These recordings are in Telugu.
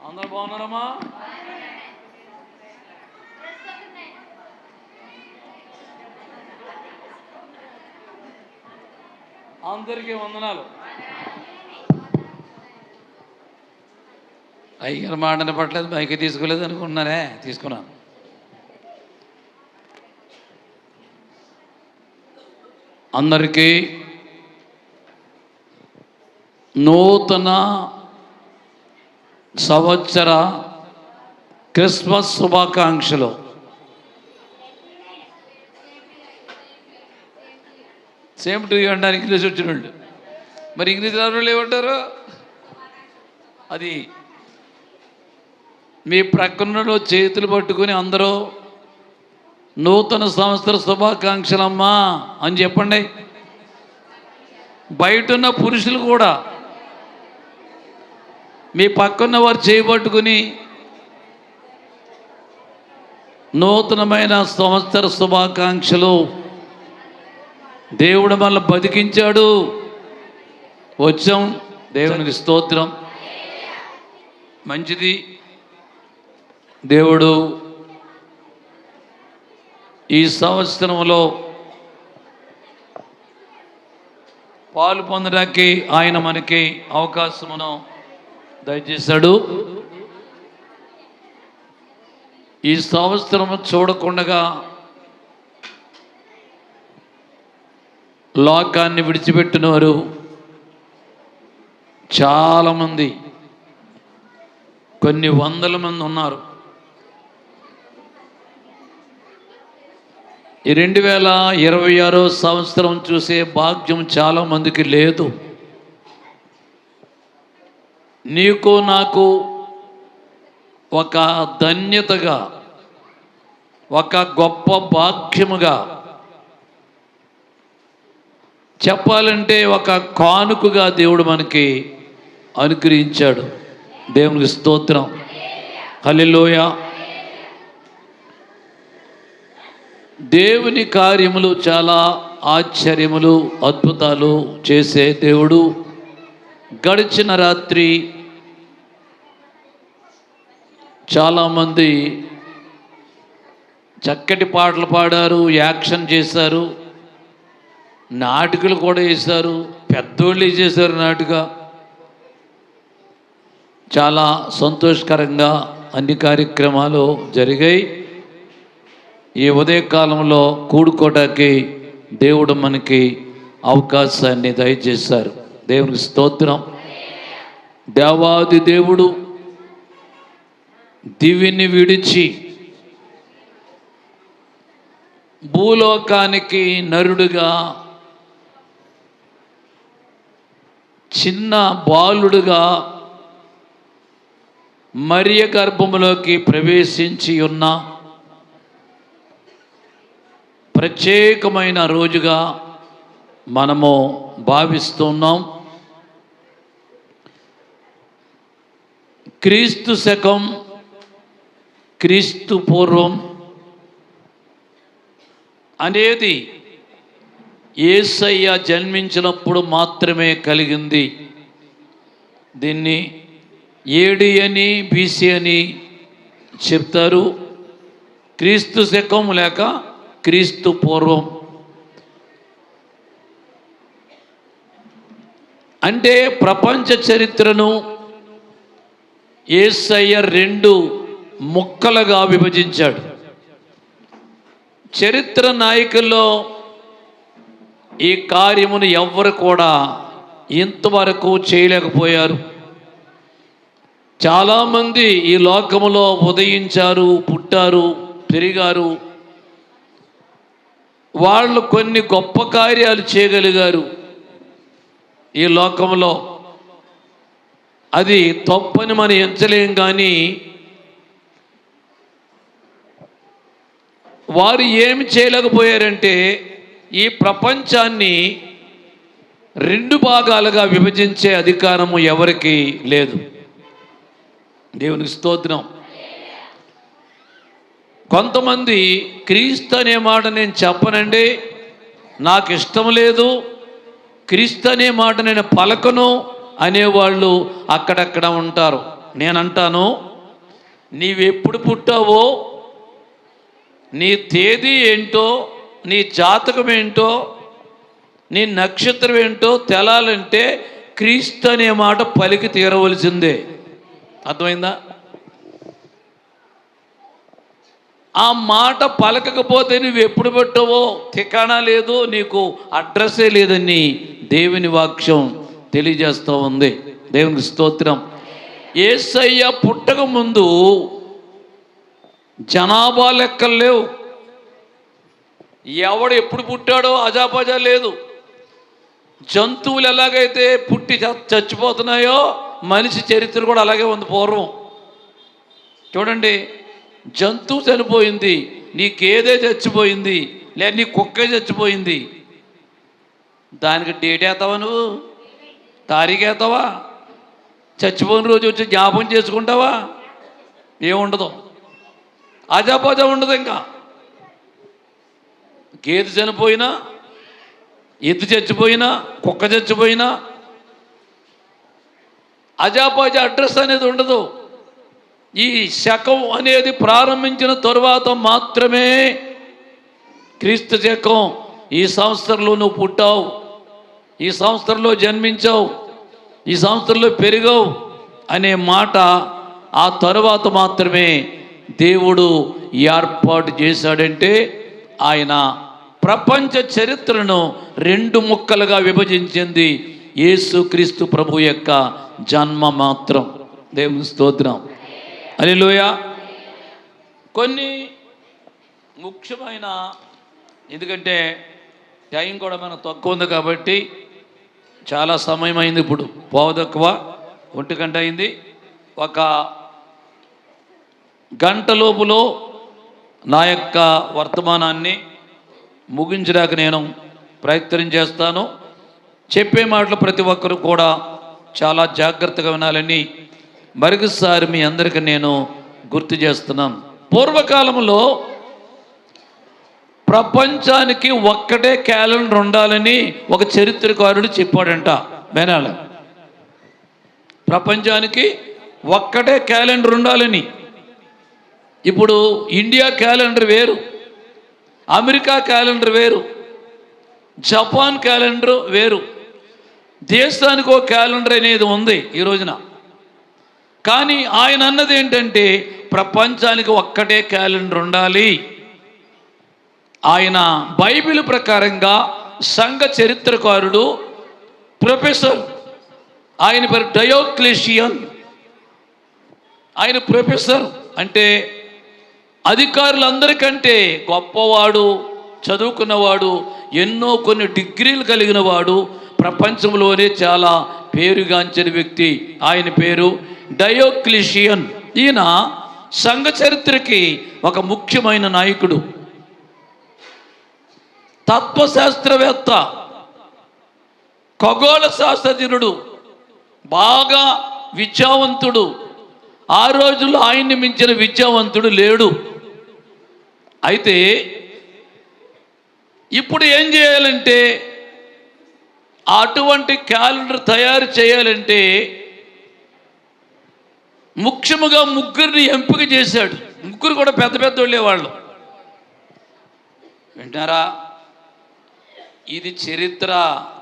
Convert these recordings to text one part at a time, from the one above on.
అందరూ బాగున్నారమ్మా? అందరికీ వందనాలు. అయ్యారు మాటని పట్టలేదు, మైకి తీసుకోలేదు అనుకుంటున్నారే, తీసుకున్నాను. అందరికీ నూతన సంవత్సర క్రిస్మస్ శుభాకాంక్షలు. సేమ్ టు యూ అంటారు ఇంగ్లీష్ వచ్చినట్టు. మరి ఇంగ్లీష్ రాని ఏమంటారు? అది మీ ప్రక్కనలో చేతులు పట్టుకుని అందరూ నూతన సంవత్సర శుభాకాంక్షలమ్మా అని చెప్పండి. బయటున్న పురుషులు కూడా మీ పక్కన్న వారు చేయబట్టుకుని నూతనమైన సంవత్సర శుభాకాంక్షలు. దేవుడు మనల్ని బతికించాడు, వచ్చాం, దేవునికి స్తోత్రం. మంచిది. దేవుడు ఈ సంవత్సరంలో పాలు పొందడానికి ఆయన మనకి అవకాశమును దయచేశాడు. ఈ సంవత్సరం చూడకుండా లోకాన్ని విడిచిపెట్టినవారు చాలామంది, కొన్ని వందల మంది ఉన్నారు. ఈ 2026 సంవత్సరం చూసే భాగ్యం చాలామందికి లేదు. నీకు నాకు ఒక ధన్యతగా, ఒక గొప్ప భాగ్యముగా చెప్పాలంటే ఒక కానుకగా దేవుడు మనకి అనుగ్రహించాడు. దేవునికి స్తోత్రం. హల్లెలూయా. దేవుని కార్యములు చాలా ఆశ్చర్యములు, అద్భుతాలు చేసే దేవుడు. గడిచిన రాత్రి చాలామంది చక్కటి పాటలు పాడారు, యాక్షన్ చేశారు, నాటికలు కూడా వేశారు, పెద్దోళ్ళు చేశారు నాటిక. చాలా సంతోషకరంగా అన్ని కార్యక్రమాలు జరిగాయి. ఈ ఉదయకాలంలో కూడుకోవడానికి దేవుడు మనకి అవకాశాన్ని దయచేశారు. దేవునికి స్తోత్రం. దేవాది దేవుడు దివిని విడిచి భూలోకానికి నరుడుగా, చిన్న బాలుడుగా మరియ గర్భములోకి ప్రవేశించి ఉన్న ప్రత్యేకమైన రోజుగా మనము భావిస్తున్నాం. క్రీస్తు శకం, క్రీస్తు పూర్వం అనేది యేసయ్య జన్మించినప్పుడు మాత్రమే కలిగింది. దీన్ని ఏడి అని, బీసీ అని చెప్తారు. క్రీస్తు శకం లేక క్రీస్తు పూర్వం అంటే ప్రపంచ చరిత్రను యేసయ్య 2 ముక్కలుగా విభజించాడు. చరిత్ర నాయకుల్లో ఈ కార్యమును ఎవ్వరు కూడా ఇంతవరకు చేయలేకపోయారు. చాలామంది ఈ లోకములో ఉదయించారు, పుట్టారు, పెరిగారు. వాళ్ళు కొన్ని గొప్ప కార్యాలు చేయగలిగారు ఈ లోకంలో. అది తప్పని మనం ఎంచలేం. కానీ వారు ఏమి చేయలేకపోయారంటే ఈ ప్రపంచాన్ని 2 భాగాలుగా విభజించే అధికారము ఎవరికి లేదు. దేవునికి స్తోత్రం. కొంతమంది క్రీస్తు అనే మాట నేను చెప్పనండి, నాకు ఇష్టం లేదు, క్రీస్తు అనే మాట నేను పలకను అనేవాళ్ళు అక్కడక్కడ ఉంటారు. నేనంటాను, నీవెప్పుడు పుట్టావో, నీ తేదీ ఏంటో, నీ జాతకం ఏంటో, నీ నక్షత్రం ఏంటో తెలాలంటే క్రీస్తు అనే మాట పలికి తీరవలసిందే. అర్థమైందా? ఆ మాట పలకకపోతే నువ్వు ఎప్పుడు పెట్టవో ఠికానా లేదు, నీకు అడ్రస్సే లేదని దేవుని వాక్యం తెలియజేస్తూ ఉంది. దేవునికి స్తోత్రం. యేసయ్య పుట్టక ముందు జనాభా లెక్కలు లేవు. ఎవడు ఎప్పుడు పుట్టాడో అజాపజా లేదు. జంతువులు ఎలాగైతే పుట్టి చచ్చిపోతున్నాయో మనిషి చరిత్ర కూడా అలాగే ఉంది. పూర్వం చూడండి, జంతువు చనిపోయింది, నీ గేదె చచ్చిపోయింది, లేదా నీ కుక్క చచ్చిపోయింది, దానికి డేట్ వేస్తావా? నువ్వు తారీఖు వేస్తావా? చచ్చిపోయిన రోజు వచ్చి జ్ఞాపకం చేసుకుంటావా? ఏముండదు, అజాపజా ఉండదు. ఇంకా గేదె చనిపోయినా, ఎద్దు చచ్చిపోయినా, కుక్క చచ్చిపోయినా అజాపజా అడ్రస్ అనేది ఉండదు. ఈ శకం అనేది ప్రారంభించిన తరువాత మాత్రమే క్రీస్తు శకం, ఈ సంవత్సరంలో నువ్వు పుట్టావు, ఈ సంవత్సరంలో జన్మించావు, ఈ సంవత్సరంలో పెరిగావు అనే మాట ఆ తరువాత మాత్రమే దేవుడు ఏర్పాటు చేశాడంటే ఆయన ప్రపంచ చరిత్రను 2 ముక్కలుగా విభజించింది యేసుక్రీస్తు ప్రభు యొక్క జన్మ మాత్రం. దేవుని స్తోత్రం. హల్లెలూయా. కొన్ని ముఖ్యమైన, ఎందుకంటే టైం కూడా మనకు తక్కువ ఉంది కాబట్టి చాలా సమయం అయింది. ఇప్పుడు పోవదక్కువ 1 గంట అయింది. 1 గంట లోపులో నా యొక్క వర్తమానాన్ని ముగించడానికి నేను ప్రయత్నం చేస్తాను. చెప్పే మాటలు ప్రతి ఒక్కరు కూడా చాలా జాగ్రత్తగా వినాలని మరొకసారి మీ అందరికీ నేను గుర్తు చేస్తున్నాను. పూర్వకాలంలో ప్రపంచానికి ఒక్కటే క్యాలెండర్ ఉండాలని ఒక చరిత్రకారుడు చెప్పాడంట. వినాలి, ప్రపంచానికి ఒక్కటే క్యాలెండర్ ఉండాలని. ఇప్పుడు ఇండియా క్యాలెండర్ వేరు, అమెరికా క్యాలెండర్ వేరు, జపాన్ క్యాలెండర్ వేరు. దేశానికి ఒక క్యాలెండర్ అనేది ఉంది ఈ రోజున. కానీ ఆయన అన్నది ఏంటంటే ప్రపంచానికి ఒక్కటే క్యాలెండర్ ఉండాలి. ఆయన బైబిల్ ప్రకారంగా సంఘ చరిత్రకారుడు ప్రొఫెసర్, ఆయన పేరు డయోక్లెషియన్. ఆయన ప్రొఫెసర్ అంటే అధికారులందరికంటే గొప్పవాడు, చదువుకున్నవాడు, ఎన్నో కొన్ని డిగ్రీలు కలిగిన వాడు, ప్రపంచంలోనే చాలా పేరుగాంచిన వ్యక్తి. ఆయన పేరు డయోక్లెషియన్. ఈయన సంఘ చరిత్రకి ఒక ముఖ్యమైన నాయకుడు, తత్వశాస్త్రవేత్త, ఖగోళ శాస్త్రజ్ఞుడు, బాగా విద్యావంతుడు. ఆ రోజుల్లో ఆయన్ని మించిన విద్యావంతుడు లేడు. అయితే ఇప్పుడు ఏం చేయాలంటే, అటువంటి క్యాలెండర్ తయారు చేయాలంటే ముఖ్యముగా 3 ఎంపిక చేశాడు. 3 కూడా పెద్ద పెద్ద వాళ్ళేవాళ్ళు. వింటారా? ఇది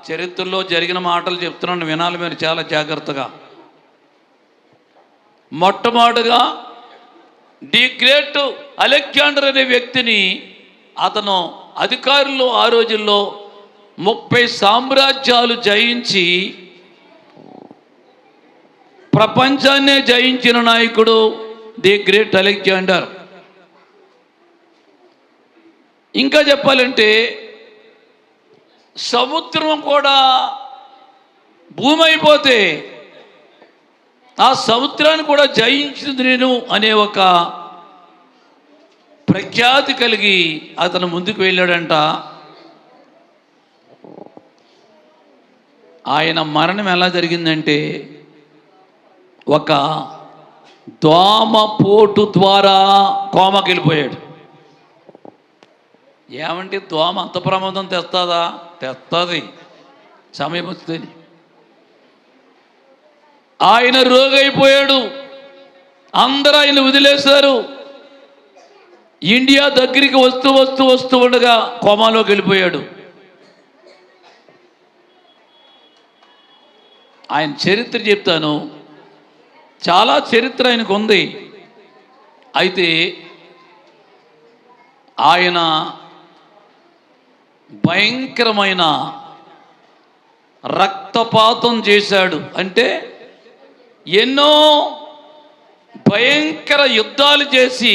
చరిత్రలో జరిగిన మాటలు చెప్తున్నాను, వినాలి మీరు చాలా జాగ్రత్తగా. మొట్టమొదటిగా ది గ్రేట్ అలెగ్జాండర్ అనే వ్యక్తిని, అతను అధికారులు ఆ రోజుల్లో 30 సామ్రాజ్యాలు జయించి ప్రపంచాన్నే జయించిన నాయకుడు ది గ్రేట్ అలెగ్జాండర్. ఇంకా చెప్పాలంటే సముద్రం కూడా భూమి అయిపోతే ఆ సముద్రాన్ని కూడా జయించింది నేను అనే ఒక ప్రఖ్యాతి కలిగి అతను ముందుకు వెళ్ళాడంట. ఆయన మరణం ఎలా జరిగిందంటే ఒక దోమపోటు ద్వారా కోమకి వెళ్ళిపోయాడు. ఏమంటే దోమ అంత ప్రమాదం తెస్తుందా? తెస్తుంది, సమయం వస్తుంది. ఆయన రోగైపోయాడు. అందరూ ఆయన వదిలేశారు. ఇండియా దగ్గరికి వస్తూ ఉండగా కోమాలోకి వెళ్ళిపోయాడు. ఆయన చరిత్ర చెప్తాను, చాలా చరిత్ర ఆయనకు ఉంది. అయితే ఆయన భయంకరమైన రక్తపాతం చేశాడు. అంటే ఎన్నో భయంకర యుద్ధాలు చేసి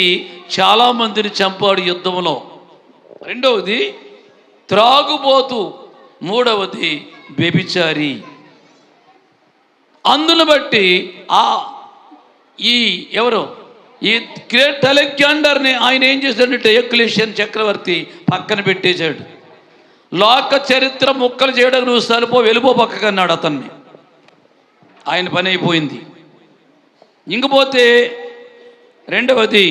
చాలామందిని చంపాడు యుద్ధంలో. రెండవది త్రాగుబోతు, మూడవది వ్యభిచారి. అందును బట్టి ఈ గ్రేట్ అలెగ్జాండర్ని ఆయన ఏం చేశాడంటే ఎక్లేషియన్ చక్రవర్తి పక్కన పెట్టేశాడు. లోక చరిత్ర ముక్కలు చేయడానికి నువ్వు వెళ్ళిపో పక్కకు అన్నాడు అతన్ని. ఆయన పని అయిపోయింది. ఇంకపోతే రెండవది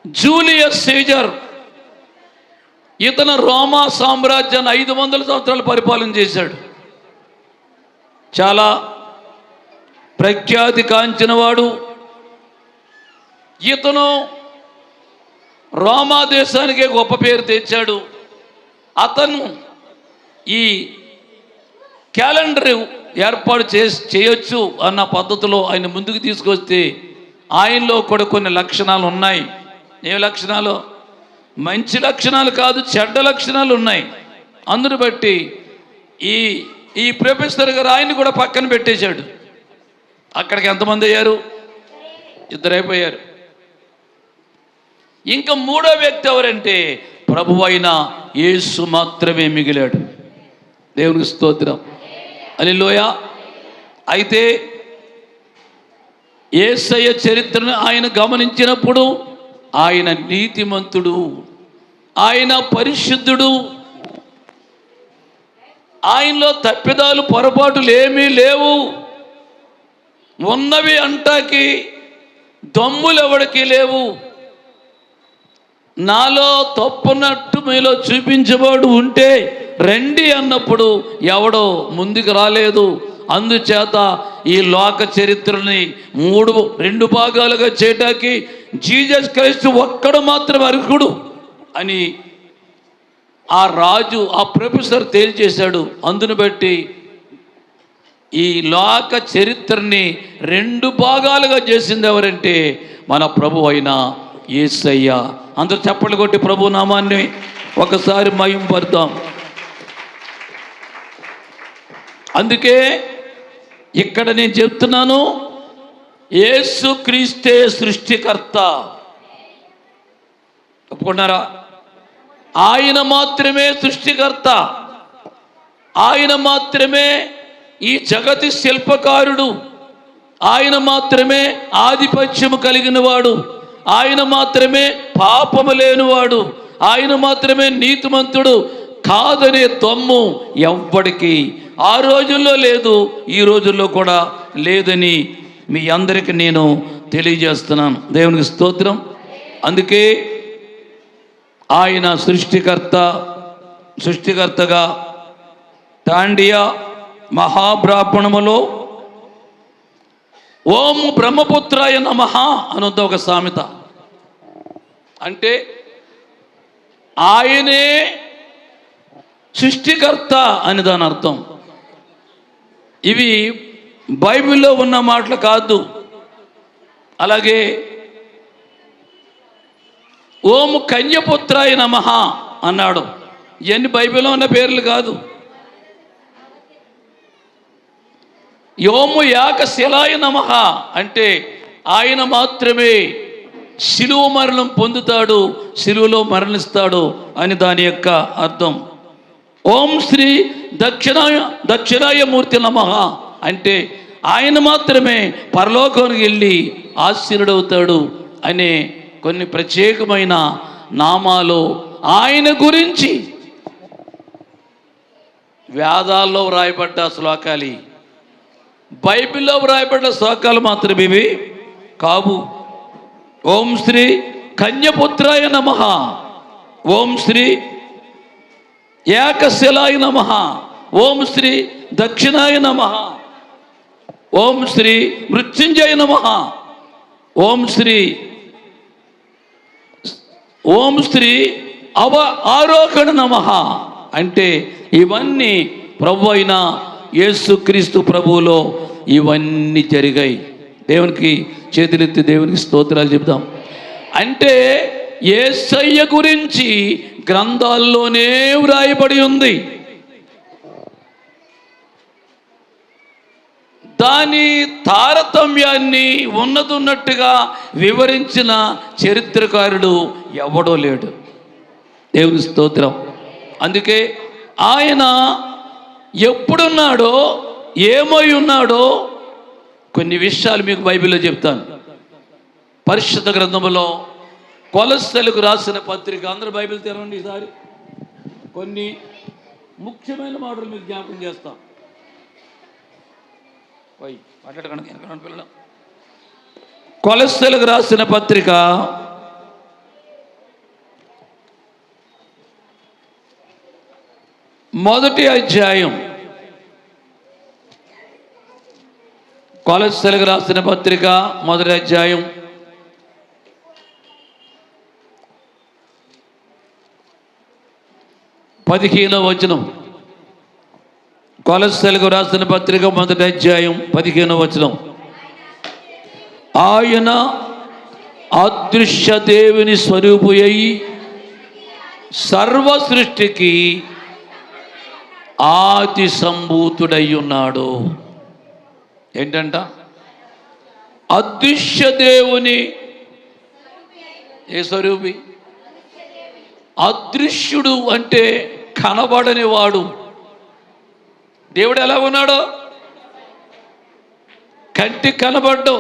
జూలియస్ సీజర్. ఇతను రోమా సామ్రాజ్యాన్ని 500 సంవత్సరాలు పరిపాలన చేశాడు. చాలా ప్రఖ్యాతి కాంచినవాడు. ఇతను రోమా దేశానికే గొప్ప పేరు తెచ్చాడు. అతను ఈ క్యాలెండర్ ఏర్పాటు చేయొచ్చు అన్న పద్ధతిలో ఆయన ముందుకు తీసుకొస్తే ఆయనలో కూడా కొన్ని లక్షణాలు ఉన్నాయి. ఏ లక్షణాలు? మంచి లక్షణాలు కాదు, చెడ్డ లక్షణాలు ఉన్నాయి. అందును బట్టి ఈ ప్రొఫెసర్ గారు ఆయన్ని కూడా పక్కన పెట్టేశాడు. అక్కడికి ఎంతమంది అయ్యారు? 2 అయిపోయారు. ఇంకా మూడో వ్యక్తి ఎవరంటే ప్రభువైన యేసు మాత్రమే మిగిలాడు. దేవునికి స్తోత్రం, హల్లెలూయా. అయితే యేసయ్య చరిత్రను ఆయన గమనించినప్పుడు ఆయన నీతిమంతుడు, ఆయన పరిశుద్ధుడు, ఆయనలో తప్పిదాలు పొరపాటులు ఏమీ లేవు. ఉన్నవి అంటాకి దమ్ములు ఎవడికి లేవు. నాలో తప్పున్నట్టు మీలో చూపించబడు ఉంటే రండి అన్నప్పుడు ఎవడో ముందుకు రాలేదు. అందుచేత ఈ లోక చరిత్రని 2 భాగాలుగా చేయటానికి జీసస్ క్రైస్తు ఒక్కడు మాత్రం అర్హుడు అని ఆ రాజు, ఆ ప్రొఫెసర్ తేల్చేశాడు. అందును బట్టి ఈ లోక చరిత్రని 2 భాగాలుగా చేసింది ఎవరంటే మన ప్రభు అయిన యేసయ్య. అందరూ చప్పట్లు కొట్టి ప్రభు నామాన్ని ఒకసారి మహింపరుద్దాం. అందుకే ఇక్కడ నేను చెప్తున్నాను, యేసు క్రీస్తే సృష్టికర్త. ఒప్పుకున్నారా? ఆయన మాత్రమే సృష్టికర్త, ఆయన మాత్రమే ఈ జగతి శిల్పకారుడు, ఆయన మాత్రమే ఆధిపత్యము కలిగిన వాడు, ఆయన మాత్రమే పాపము లేనివాడు, ఆయన మాత్రమే నీతిమంతుడు కాదనే దమ్ము ఎవ్వడికి ఆ రోజుల్లో లేదు, ఈ రోజుల్లో కూడా లేదని మీ అందరికీ నేను తెలియజేస్తున్నాను. దేవునికి స్తోత్రం. అందుకే ఆయన సృష్టికర్తగా తాండియా మహాబ్రాహ్మణములో ఓం బ్రహ్మపుత్రాయ నమః అనుద్ద ఒక సామెత. అంటే ఆయనే సృష్టికర్త అని దాని అర్థం. ఇవి బైబిల్లో ఉన్న మాటలు కాదు. అలాగే ఓం కన్యపుత్రాయ నమః అన్నాడు. ఇవన్నీ బైబిల్లో ఉన్న పేర్లు కాదు. యోము యాకశిలాయ నమః అంటే ఆయన మాత్రమే శిలువ మరణం పొందుతాడు, శిలువలో మరణిస్తాడు అని దాని యొక్క అర్థం. ఓం శ్రీ దక్షిణాయ మూర్తి నమః అంటే ఆయన మాత్రమే పరలోకానికి వెళ్ళి ఆశీనుడవుతాడు అనే కొన్ని ప్రత్యేకమైన నామాలు ఆయన గురించి వేదాల్లో వ్రాయబడ్డ శ్లోకాలు, బైబిల్లో వ్రాయబడ్డ శ్లోకాలు మాత్రమే ఇవి కావు. ఓం శ్రీ కన్యపుత్రాయ నమః, ఓం శ్రీ ఏకశిలాయ నమః, ఓం శ్రీ దక్షిణాయ నమః, ఓం శ్రీ మృత్యుంజయ నమః, ఓం శ్రీ ఆరోహణ నమః అంటే ఇవన్నీ ప్రభు అయిన యేసుక్రీస్తు ప్రభువులో ఇవన్నీ జరిగాయి. దేవునికి చేతులెత్తి దేవునికి స్తోత్రాలు చెప్దాం. అంటే యేసయ్య గురించి గ్రంథాల్లోనే వ్రాయబడి ఉంది. దాని తారతమ్యాన్ని ఉన్నట్టుగా వివరించిన చరిత్రకారుడు ఎవడో లేడు. దేవుని స్తోత్రం. అందుకే ఆయన ఎప్పుడున్నాడో ఏమై ఉన్నాడో కొన్ని విషయాలు మీకు బైబిల్లో చెప్తాను. పరిశుద్ధ గ్రంథంలో కొలస్సీలకు రాసిన పత్రిక, అందరూ బైబిల్ తెరవండి ఈసారి. కొన్ని ముఖ్యమైన మాటలు మీకు జ్ఞాపకం చేస్తాం. పిల్లలు, కొలస్సీలకు రాసిన పత్రిక 1వ అధ్యాయం. కొలస్సీలకు రాసిన పత్రిక 1వ అధ్యాయం 15వ వచనం. కొలస్సీలకు రాసిన పత్రిక 1వ అధ్యాయం 15వ వచనం. ఆయన అదృశ్య దేవుని స్వరూపు అయి సర్వ సృష్టికి ఆది సంభూతుడై ఉన్నాడు. ఏంటంట? అదృశ్య దేవుని ఏ స్వరూపి? అదృశ్యుడు అంటే కనబడని వాడు. దేవుడు ఎలా ఉన్నాడో కంటికి కనబడ్డు.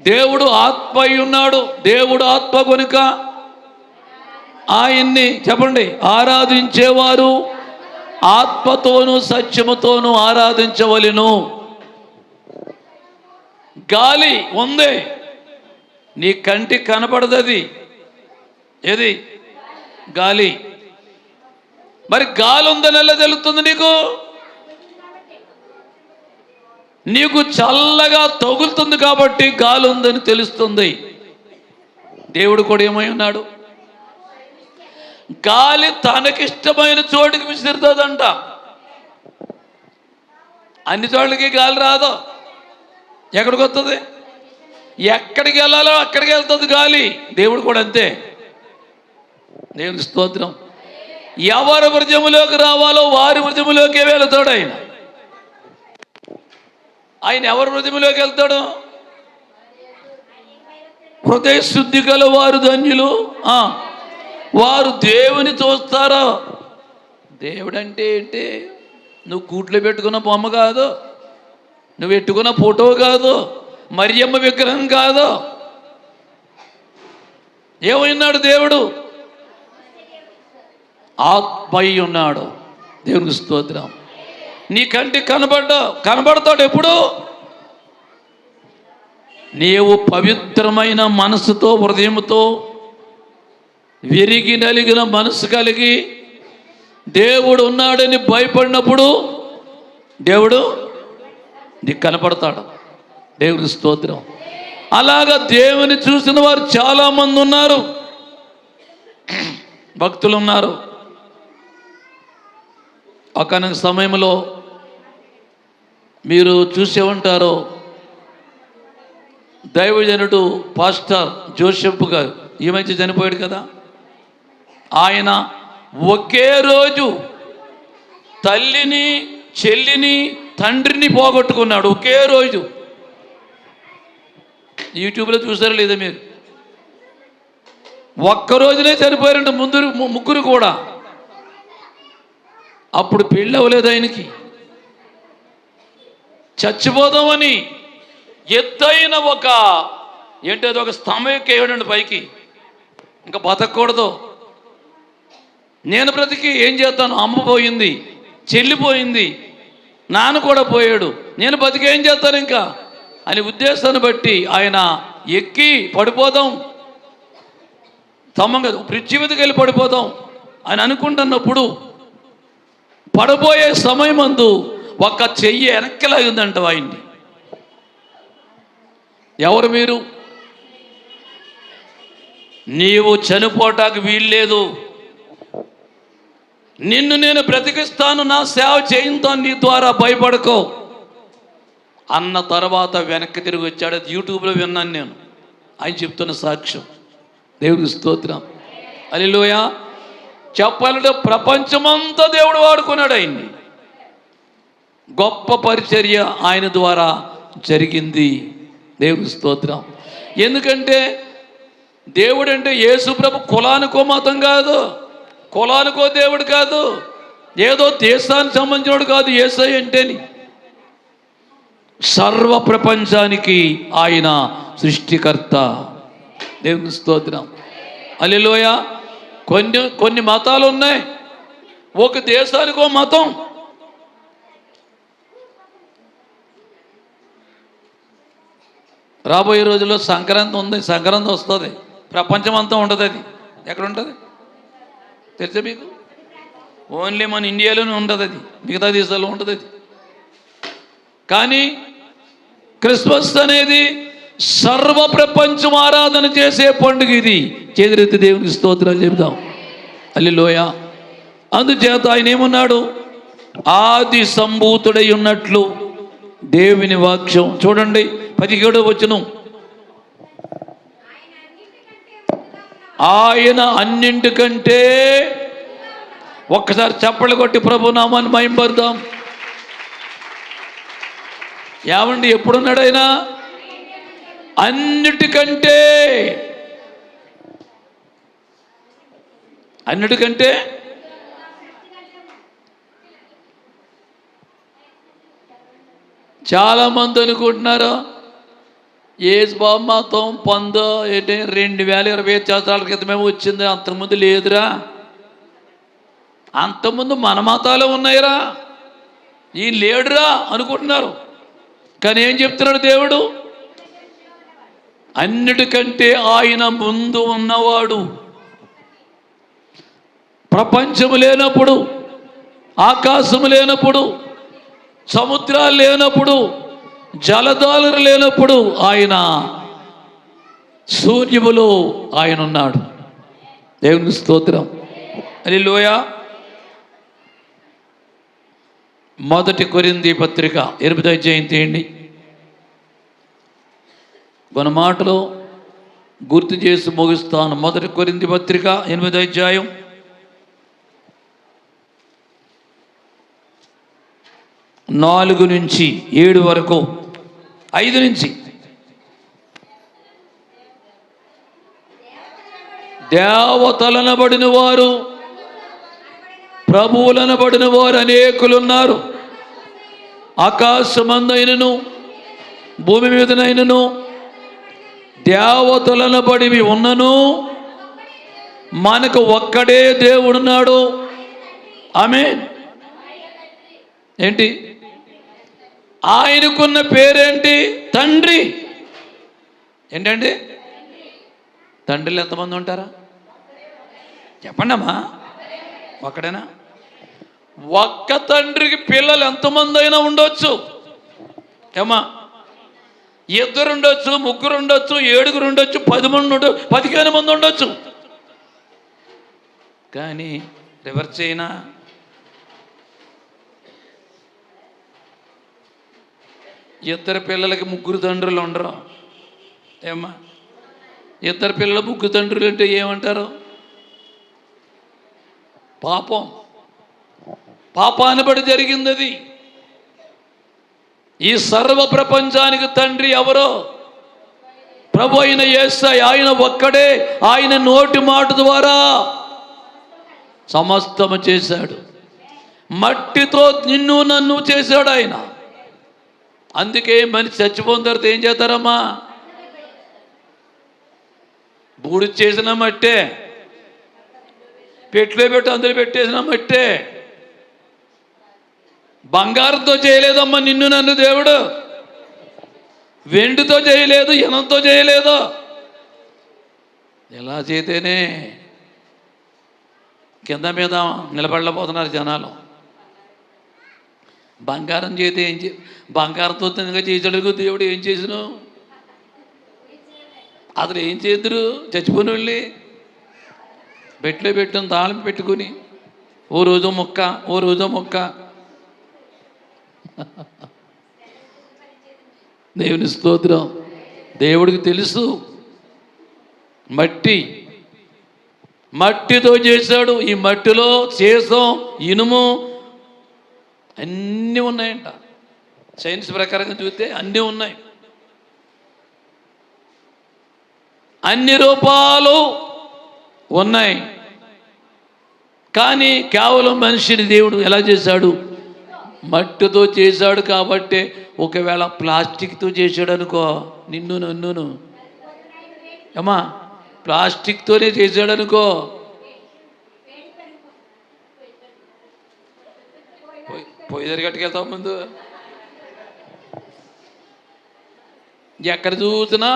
దేవుడు ఆత్మ అయి ఉన్నాడు. దేవుడు ఆత్మ కనుక ఆయన్ని చెప్పండి ఆరాధించేవారు ఆత్మతోనూ సత్యముతోనూ ఆరాధించవలెను. గాలి ఉంది, నీ కంటికి కనపడదది. ఏది? గాలి. మరి గాలి ఉందని ఎలా తెలుస్తుంది నీకు? నీకు చల్లగా తగులుతుంది కాబట్టి గాలి ఉందని తెలుస్తుంది. దేవుడు కూడా ఏమై ఉన్నాడు? గాలి తనకిష్టమైన చోటుకి విసిరుతుందంట. అన్ని చోట్లకి గాలి రాదు. ఎక్కడికి వస్తుంది? ఎక్కడికి వెళ్ళాలో అక్కడికి వెళ్తుంది గాలి. దేవుడు కూడా అంతే. దేవుని స్తోత్రం. ఎవరి హృదయంలోకి రావాలో వారి హృదయంలోకే వెళతాడు ఆయన. ఆయన ఎవరి హృదయంలోకి వెళ్తాడు? హృదయ శుద్ధి గల వారు ధన్యులు, వారు దేవుని చూస్తారో. దేవుడు అంటే ఏంటి? నువ్వు గూట్లో పెట్టుకున్న బొమ్మ కాదు, నువ్వు పెట్టుకున్న ఫోటో కాదు, మరియమ్మ విగ్రహం కాదు. ఏమైనాడు దేవుడు? ఆత్మై ఉన్నాడు. దేవునికి స్తోత్రం. నీ కంటికి కనబడతాడు ఎప్పుడు? నీవు పవిత్రమైన మనసుతో హృదయంతో విరిగి నలిగిన మనసు కలిగి దేవుడు ఉన్నాడని భయపడినప్పుడు దేవుడు నీకు కనపడతాడు. దేవుని స్తోత్రం. అలాగా దేవుని చూసిన వారు చాలామంది ఉన్నారు, భక్తులు ఉన్నారు. ఒకనొక సమయంలో మీరు చూసే ఉంటారు, దైవజనుడు పాస్టర్ జోసెఫ్ గారు ఈ మధ్య చనిపోయాడు కదా. ఆయన ఒకే రోజు తల్లిని, చెల్లిని, తండ్రిని పోగొట్టుకున్నాడు. ఒకే రోజు. యూట్యూబ్లో చూసారా లేదా మీరు? ఒక్కరోజునే చనిపోయారంట ముగ్గురు కూడా. అప్పుడు పెళ్ళి అవ్వలేదు ఆయనకి. చచ్చిపోదామని ఎత్తైన ఏంటది ఒక స్తంభం ఎక్కేయడండి పైకి. ఇంకా బతకూడదు, నేను బ్రతికి ఏం చేస్తాను? అమ్మ పోయింది, చెల్లిపోయింది, నాన్న కూడా పోయాడు, నేను బతికి ఏం చేస్తాను ఇంకా అని ఉద్దేశాన్ని బట్టి ఆయన ఎక్కి పడిపోదాం, స్తంభం కదా బ్రిడ్జి మీదకి వెళ్ళి పడిపోదాం అని అనుకుంటున్నప్పుడు పడబోయే సమయమందు ఒక చెయ్యి వెనక్కిలాగిందంట ఆయన్ని. ఎవరు మీరు? నీవు చనిపోటానికి వీల్లేదు, నిన్ను నేను బ్రతికిస్తాను, నా సేవ చేయింతాను, నీ ద్వారా భయపడకో అన్న తర్వాత వెనక్కి తిరిగి వచ్చాడు. అది యూట్యూబ్లో విన్నాను నేను, ఆయన చెప్తున్న సాక్ష్యం. దేవుడికి స్తోత్రం, హల్లెలూయా. చెప్పాలంటే ప్రపంచమంతా దేవుడు వాడుకున్నాడు ఆయన్ని. గొప్ప పరిచర్య ఆయన ద్వారా జరిగింది. దేవుడికి స్తోత్రం. ఎందుకంటే దేవుడు అంటే యేసు ప్రభు కులానికో మతం కాదు, కులానికో దేవుడు కాదు, ఏదో దేశానికి సంబంధించినవాడు కాదు. యేసయ్య అంటేని సర్వ ప్రపంచానికి ఆయన సృష్టికర్త. దేవుని స్తోత్రం, హల్లెలూయా. కొన్ని మతాలు ఉన్నాయి, ఒక దేశానికో మతం. రాబోయే రోజుల్లో సంక్రాంతి ఉంది, సంక్రాంతి వస్తుంది, ప్రపంచం అంతా ఉంటుంది. అది ఎక్కడ ఉంటుంది తెలుసా మీకు? ఓన్లీ మన ఇండియాలోనే ఉంటుంది, అది మిగతా దేశాల్లో ఉంటుంది అది. కానీ క్రిస్మస్ అనేది సర్వ ప్రపంచం ఆరాధన చేసే పండుగ. ఇది చేతులెత్తి దేవునికి స్తోత్రాలు చెబుదాం, హల్లెలూయా. అందుచేత ఆయన ఏమన్నాడు? ఆది సంభూతుడై ఉన్నట్లు దేవుని వాక్యం. చూడండి 17వ వచనం, ఆయన అన్నింటికంటే. ఒక్కసారి చప్పట్లు కొట్టి ప్రభు నామాన్ని మహిమపడదాం. ఏమండి, ఎప్పుడున్నాడు ఆయన? అన్నిటికంటే. అన్నిటికంటే చాలామంది అనుకుంటున్నారు ఏసు బాబు మతం 2025 సంవత్సరాల క్రితమే వచ్చింది, అంతకుముందు లేదురా, అంతకుముందు మన మతాలు ఉన్నాయిరా, ఈ లేడురా అనుకుంటున్నారు. కానీ ఏం చెప్తున్నాడు దేవుడు? అన్నిటికంటే ఆయన ముందు ఉన్నవాడు. ప్రపంచము లేనప్పుడు, ఆకాశము లేనప్పుడు, సముద్రాలు లేనప్పుడు, జలధారలు లేనప్పుడు ఆయన శూన్యములో ఆయన ఉన్నాడు. దేవుని స్తోత్రం, హల్లెలూయా. 1 కొరింథీ పత్రిక 8వ అధ్యాయం తీయండి. మన మాటలో గుర్తు చేసి ముగిస్తాను. 1 కొరింథీ పత్రిక 8వ అధ్యాయం 4 నుంచి 7 వరకు, 5 నుంచి. దేవతలనబడిన వారు, ప్రభువులనబడిన వారు అనేకులున్నారు. ఆకాశమందైనను భూమి మీదనైనను దేవతలనబడివి ఉన్నను మనకు ఒక్కడే దేవుడున్నాడు. ఆమేన్. ఏంటి ఆయనకున్న పేరేంటి? తండ్రి. ఏంటండి? తండ్రులు ఎంతమంది ఉంటారా చెప్పండి అమ్మా? ఒక్కడేనా? ఒక్క తండ్రికి పిల్లలు ఎంతమంది అయినా ఉండొచ్చు ఏమా? 2 ఉండొచ్చు, 3 ఉండొచ్చు, 7 ఉండొచ్చు, 10 మంది ఉండొచ్చు, 15 మంది ఉండొచ్చు. కానీ రివర్స్ అయినా ఇద్దరు పిల్లలకి 3 తండ్రులు ఉండరు ఏమ్మా? 2 పిల్లలు 3 తండ్రులు అంటే ఏమంటారు? పాపం. పాపాన్ని బట్టి జరిగింది అది. ఈ సర్వ ప్రపంచానికి తండ్రి ఎవరో? ప్రభు అయిన యేసయ్య. ఆయన ఒక్కడే. ఆయన నోటి మాట ద్వారా సమస్తము చేశాడు. మట్టితో నిన్ను నన్ను చేశాడు ఆయన. అందుకే మనిషి చచ్చిపోయిన తర్వాత ఏం చేస్తారమ్మా? బూడి చేసిన మట్టే, పెట్లో పెట్టి అందులో పెట్టేసిన మట్టే. బంగారంతో చేయలేదమ్మా నిన్ను నన్ను దేవుడు. వెండితో చేయలేదు, ఇనంతో చేయలేదు. ఎలా చేతేనే కింద మీద నిలబడలేకపోతున్నారు జనాలు. బంగారం చేతే బంగారంతో చేసాడు దేవుడు. ఏం చేసినావు? అతను ఏం చేద్దరు? చచ్చిపోయిన వాళ్ళే బెట్లో పెట్టిన తాళం పెట్టుకుని ఓ రోజో మొక్క, ఓ రోజో మొక్క. దేవుని స్తోత్రం. దేవుడికి తెలుసు మట్టితో చేశాడు. ఈ మట్టిలో సీసం, ఇనుము అన్నీ ఉన్నాయంట. సైన్స్ ప్రకారంగా చూస్తే అన్నీ ఉన్నాయి. అన్ని రూపాలు ఉన్నాయి. కానీ కేవలం మనిషిని దేవుడు ఎలా చేశాడు? మట్టితో చేశాడు. కాబట్టి ఒకవేళ ప్లాస్టిక్తో చేశాడు అనుకో, నిన్ను నన్నును అమ్మా ప్లాస్టిక్తోనే చేశాడు అనుకో, పొయ్యి దగ్గర కట్టుకెళ్తాం. ముందు ఎక్కడ చూసినా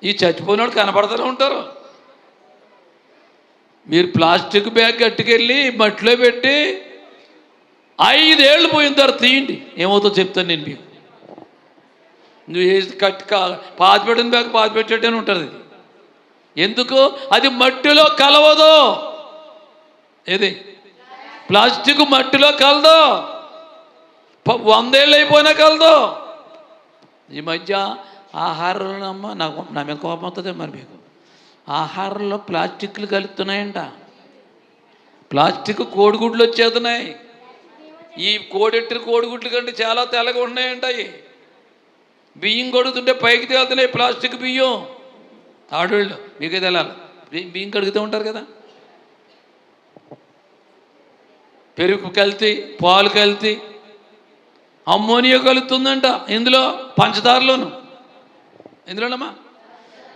ఈ చచ్చిపోయినోడు కనపడుతూనే ఉంటారు. మీరు ప్లాస్టిక్ బ్యాగ్ కట్టుకెళ్ళి మట్టిలో పెట్టి 5 ఏళ్ళు పోయిన తర్వాత తీయండి, ఏమవుతుందో చెప్తాను నేను మీకు. నువ్వు వేసి పాతిపెట్టిన బ్యాగ్ పాతిపెట్టేటని ఉంటుంది. ఎందుకు? అది మట్టిలో కలవదు. ఏది? ప్లాస్టిక్ మట్టిలో కలదు. 100 ఏళ్ళు అయిపోయినా కలదు. ఈ మధ్య ఆహారంలో నా మీద కోపం అవుతుంది మరి మీకు. ఆహారంలో ప్లాస్టిక్లు కలుపుతున్నాయంట. ప్లాస్టిక్ కోడిగుడ్లు వచ్చేస్తున్నాయి. ఈ కోడిగుడ్ల కంటే చాలా తెల్లగా ఉన్నాయంట. బియ్యం కడుగుతుంటే పైకి తేలుతున్నాయి ప్లాస్టిక్ బియ్యం. ఆడవాళ్ళు మీకే తెలాలి, బియ్యం కడుగుతూ ఉంటారు కదా. పెరుగు కల్తీ, పాలు కల్తీ, అమ్మోనియా కలుగుతుందంట. ఇందులో పంచదారలోను, ఎందులోనమ్మా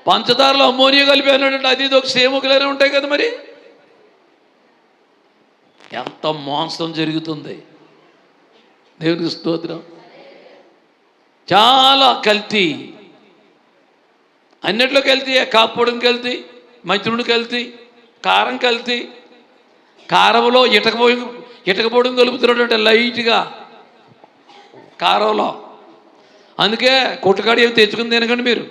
పంచదారలో అమ్మోనియా కలిపానంటే అది ఒక సేమ్ ఒకలానే ఉంటాయి కదా. మరి ఎంత మోసం జరుగుతుంది. దేవునికి స్తోత్రం. చాలా కల్తీ, అన్నిట్లో కల్తీ. కాపుడిని కల్తీ, మంచినూనె కల్తీ, కారం కల్తీ. కారంలో ఇటక పొడిని కలుపుతున్నాడు అంటే లైట్గా కారంలో. అందుకే కొట్టుకాడి ఏమి తెచ్చుకుని తినకండి మీరు.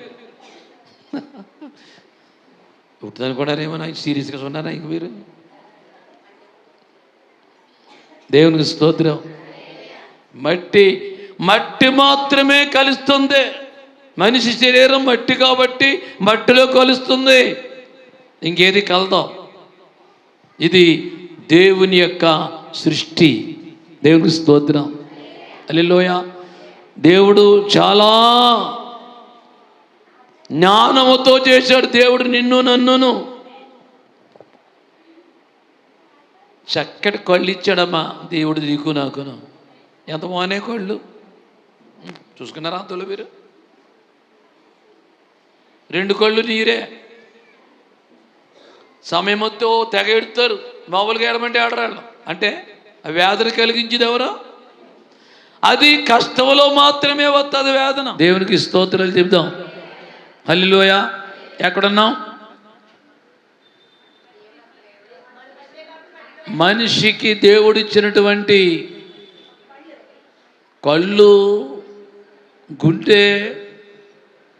పుట్టుదనుకున్నారేమో నాకు సీరియస్గా ఉన్నారా ఇంక మీరు? దేవునికి స్తోత్రం. మట్టి మాత్రమే కలుస్తుంది. మనిషి శరీరం మట్టి కాబట్టి మట్టిలో కలుస్తుంది, ఇంకేది కలదు. ఇది దేవుని యొక్క సృష్టి. దేవునికి స్తోత్రం. హల్లెలూయా. దేవుడు చాలా జ్ఞానముతో చేశాడు. దేవుడు నిన్ను నన్నును. చక్కటి కళ్ళు ఇచ్చాడమ్మా దేవుడు నీకు నాకును. ఎంత బాగున్నాయి కళ్ళు. చూసుకున్నారా అంతలో మీరు? 2 కళ్ళు నీరే. సమయంతో తెగ ఎడుతారు. మామూలుగా ఏడమంటే ఆడరాళ్ళు. అంటే ఆ వేదన కలిగించేది ఎవరో? అది కష్టంలో మాత్రమే వస్తుంది వేదన. దేవునికి స్తోత్రాలు చెప్దాం. హల్లెలూయా. ఎక్కడున్నాం? మనిషికి దేవుడిచ్చినటువంటి కళ్ళు, గుండె,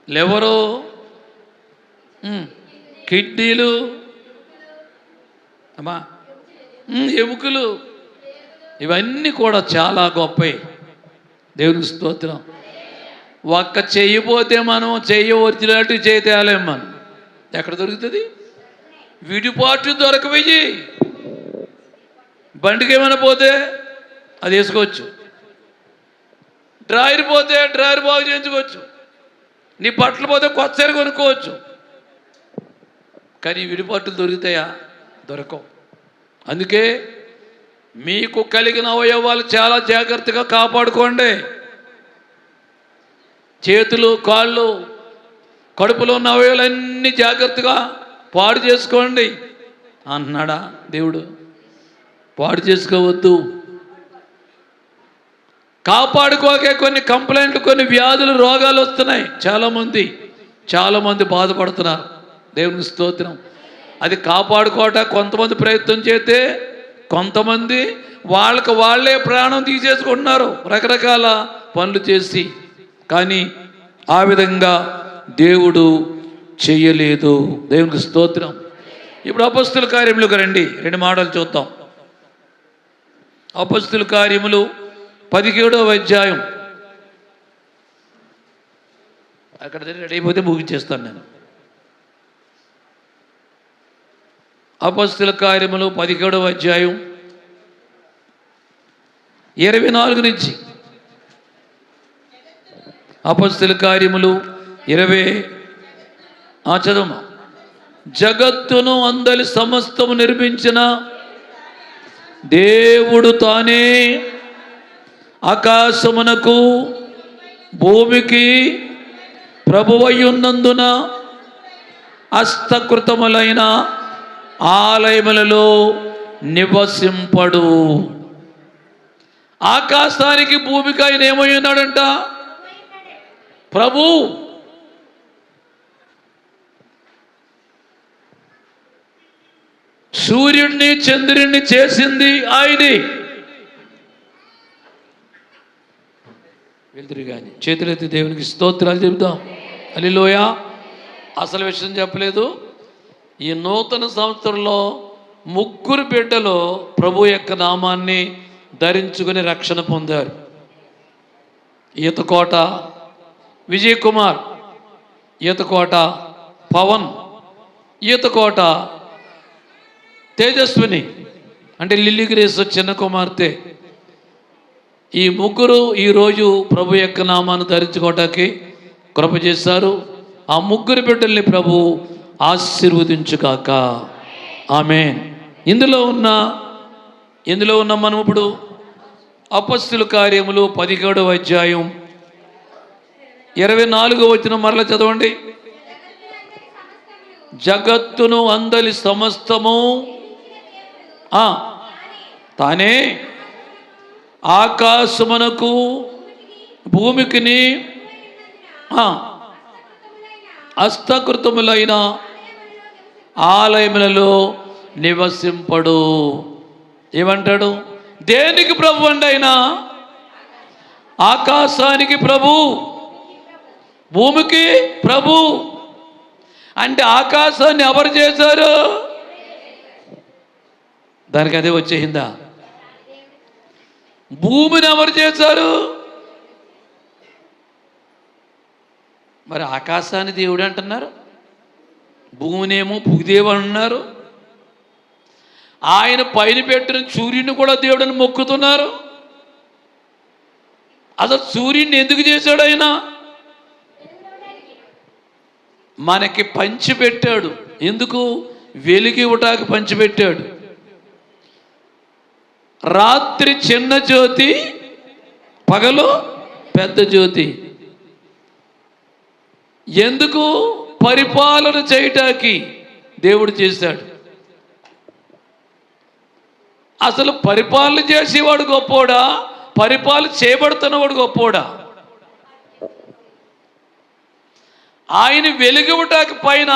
లివరు, కిడ్నీలు, అమ్మా ఎముకలు, ఇవన్నీ కూడా చాలా గొప్పవి. దేవునికి స్తోత్రం. ఒక్క చెయ్యిపోతే మనం చెయ్యి ఒరిజినట్టు చేయి తేలేం. మనం ఎక్కడ దొరుకుతుంది? విడిపాటు దొరకవేయి. బండికి ఏమైనా పోతే అది వేసుకోవచ్చు. డ్రాయర్ పోతే డ్రాయర్ బాగు చేయించుకోవచ్చు. నీ బట్టలు పోతే కొత్తసారి కొనుక్కోవచ్చు. కానీ విడిపాట్లు దొరుకుతాయా? దొరకవు. అందుకే మీకు కలిగిన అవయవాలు చాలా జాగ్రత్తగా కాపాడుకోండి. చేతులు, కాళ్ళు, కడుపులో ఉన్న అవయవాలన్నీ జాగ్రత్తగా పాడు చేసుకోండి అంటున్నాడా దేవుడు? పాడు చేసుకోవద్దు. కాపాడుకోకే కొన్ని కంప్లైంట్లు, కొన్ని వ్యాధులు, రోగాలు వస్తున్నాయి. చాలామంది బాధపడుతున్నారు. దేవునికి స్తోత్రం. అది కాపాడుకోవట కొంతమంది ప్రయత్నం చేస్తే కొంతమంది వాళ్ళే ప్రాణం తీసేసుకుంటున్నారు రకరకాల పనులు చేసి. కానీ ఆ విధంగా దేవుడు చేయలేదు. దేవునికి స్తోత్రం. ఇప్పుడు అపొస్తలుల కార్యములకు రండి, 2 మాటలు చూద్దాం. అపొస్తలుల కార్యములు 17వ అధ్యాయం. అక్కడ రెడీ అయిపోతే ముగించేస్తాను నేను. అపొస్తలుల కార్యములు 17వ అధ్యాయం 24 నుంచి. అపొస్తలుల కార్యములు 20 చదవమా. జగత్తును అందలి సమస్తము నిర్మించిన దేవుడు తానే ఆకాశమునకు భూమికి ప్రభువయ్యున్నందున హస్తకృతములైన ఆలయములలో నివసింపడు. ఆకాశానికి భూమికి ఆయన ఏమై ఉన్నాడంట? ప్రభు. సూర్యుడిని చంద్రుడిని చేసింది ఆయనే. వెళ్తురు కానీ చేతులెత్తి దేవునికి స్తోత్రాలు చెబుతాం. హల్లెలూయా. అసలు విషయం చెప్పలేదు. ఈ నూతన సంవత్సరంలో 3 బిడ్డలు ప్రభు యొక్క నామాన్ని ధరించుకుని రక్షణ పొందారు. ఈతకోట విజయ్ కుమార్, ఈతకోట పవన్, ఈతకోట తేజస్విని అంటే లిల్లీ గ్రేస్ చిన్న కుమార్తె. ఈ 3 ఈరోజు ప్రభు యొక్క నామాన్ని ధరించుకోవటానికి కృప చేశారు. ఆ 3 బిడ్డల్ని ప్రభు ఆశీర్వదించుగాక. ఆమేన్. ఇందులో ఉన్న మనం ఇప్పుడు అపొస్తలుల కార్యములు 17వ అధ్యాయం 24వ వచనం మరలా చదవండి. జగత్తును అందలి సమస్తము తానే ఆకాశమునకు భూమికిని హస్తకృతములైన ఆలయములలో నివసింపడు. ఏమంటాడు? దేనికి ప్రభు అండి ఆయన? ఆకాశానికి ప్రభు, భూమికి ప్రభు. అంటే ఆకాశాన్ని ఎవరు చేశారు? దానికి అదే వచ్చేసిందా? భూమిని ఎవరు చేశారు? మరి ఆకాశాన్ని దేవుడు అంటున్నారు, భూమినేమో భూదేవు అంటున్నారు. ఆయన పైన పెట్టిన సూర్యుని కూడా దేవుడిని మొక్కుతున్నారు. అసలు సూర్యుడిని ఎందుకు చేశాడు ఆయన? మనకి పంచిపెట్టాడు. ఎందుకు? వెలుగు ఇవ్వటానికి పంచిపెట్టాడు. రాత్రి చిన్న జ్యోతి, పగలు పెద్ద జ్యోతి. ఎందుకు? పరిపాలన చేయటానికి దేవుడు చేశాడు. అసలు పరిపాలన చేసేవాడు గొప్పోడా, పరిపాలన చేయబడుతున్నవాడు గొప్పోడా? ఆయన వెలిగివటానికి పైన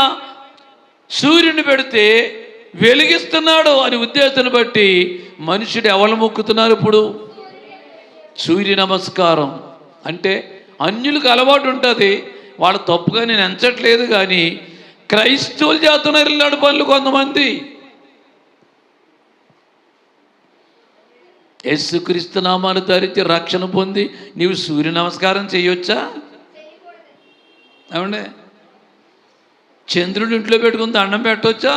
సూర్యుని పెడితే వెలిగిస్తున్నాడు అని ఉద్దేశాన్ని బట్టి మనుషుడు ఎవరు మొక్కుతున్నారు ఇప్పుడు? సూర్య నమస్కారం. అంటే అన్యులకు అలవాటు ఉంటుంది, వాళ్ళు తప్పుగా నేను ఎంచట్లేదు, కానీ క్రైస్తవులు చేస్తున్నారు ఇలాంటి పనులు కొంతమంది. యేసుక్రీస్తు నామాన్ని ధరించి రక్షణ పొంది నీవు సూర్య నమస్కారం చేయొచ్చా? ఏమండి? చంద్రుడు ఇంట్లో పెట్టుకుని దండం పెట్టవచ్చా?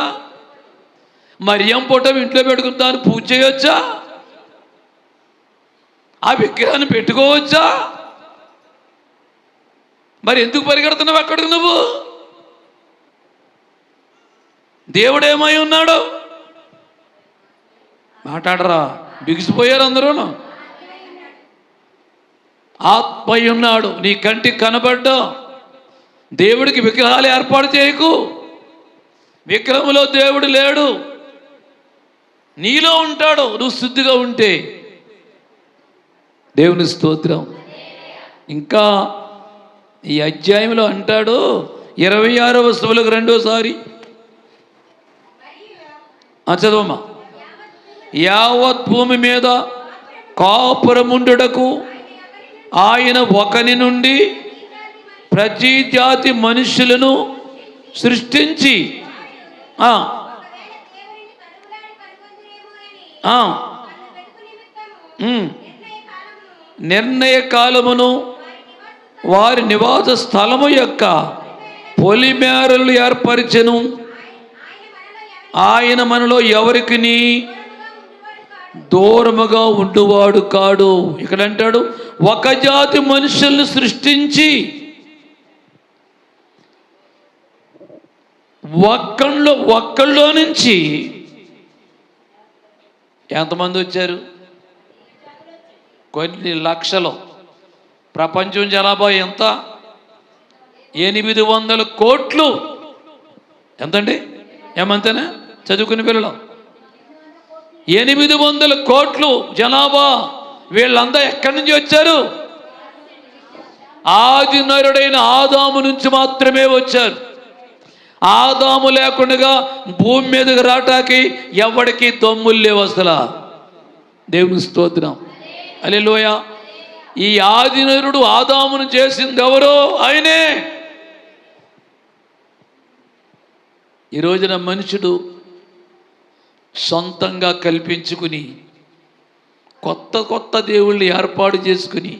మరియం ఫోటో ఇంట్లో పెట్టుకుని దాన్ని పూజ చేయొచ్చా? ఆ విగ్రహాన్ని పెట్టుకోవచ్చా? మరి ఎందుకు పరిగెడుతున్నావు అక్కడికి? నువ్వు దేవుడేమై ఉన్నాడు? మాట్లాడరా, బిగిసిపోయారు అందరూ. ఆత్మై ఉన్నాడు, నీ కంటికి కనబడ్డా. దేవుడికి విగ్రహాలు ఏర్పాటు చేయకు. విగ్రహంలో దేవుడు లేడు, నీలో ఉంటాడు నువ్వు శుద్ధిగా ఉంటే. దేవుని స్తోత్రం. ఇంకా ఈ అధ్యాయంలో అంటాడు 26వ వచనంలోకి రెండోసారి చదవమ్మా. యావత్ భూమి మీద కాపురముండుటకు ఆయన ఒకని నుండి ప్రతి జాతి మనుషులను సృష్టించి నిర్ణయ కాలమును వారి నివాస స్థలము యొక్క పొలిమేరలు ఏర్పరిచెను. ఆయన మనలో ఎవరికి దూరముగా ఉండువాడు కాడు. ఇక్కడ అంటాడు, ఒక జాతి మనుషుల్ని సృష్టించి ఒక్కళ్ళలో నుంచి ఎంతమంది వచ్చారు? కొన్ని లక్షలు. ప్రపంచం జనాభా ఎంత? 800 కోట్లు. ఎంతండి? ఏమంతేనా? చదువుకునే పిల్లలు 800 కోట్లు జనాభా. వీళ్ళంతా ఎక్కడి నుంచి వచ్చారు? ఆది నరుడైన ఆదాము నుంచి మాత్రమే వచ్చారు. ఆదాము లేకుండా భూమి మీదకి రావటానికి ఎవరికి దమ్ములు లేవు అసలు. దేవుని స్తోత్రం, హల్లెలూయా. ఈ ఆది నరుడు ఆదామును చేసింది ఎవరో? ఆయనే. ఈ రోజున మనుషుడు సొంతంగా కల్పించుకుని కొత్త దేవుళ్ళని ఏర్పాటు చేసుకుని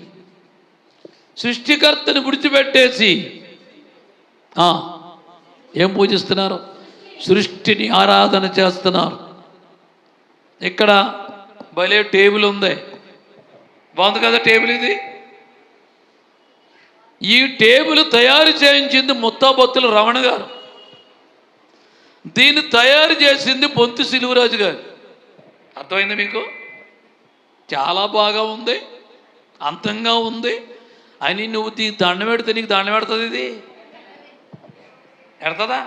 సృష్టికర్తను విడిచిపెట్టేసి ఏం పూజిస్తున్నారు? సృష్టిని ఆరాధన చేస్తున్నారు. ఇక్కడ భలే టేబుల్ ఉంది, బాగుంది కదా టేబుల్ ఇది. ఈ టేబుల్ తయారు చేయించింది ముత్తాబొత్తుల రమణ గారు. దీన్ని తయారు చేసింది బొంతు సిలువరాజు గారు. అర్థమైంది మీకు? చాలా బాగా ఉంది, అంతంగా ఉంది అని నువ్వు దండం పెడితే నీకు దండం పెడుతుంది. ఇది పెడతదా?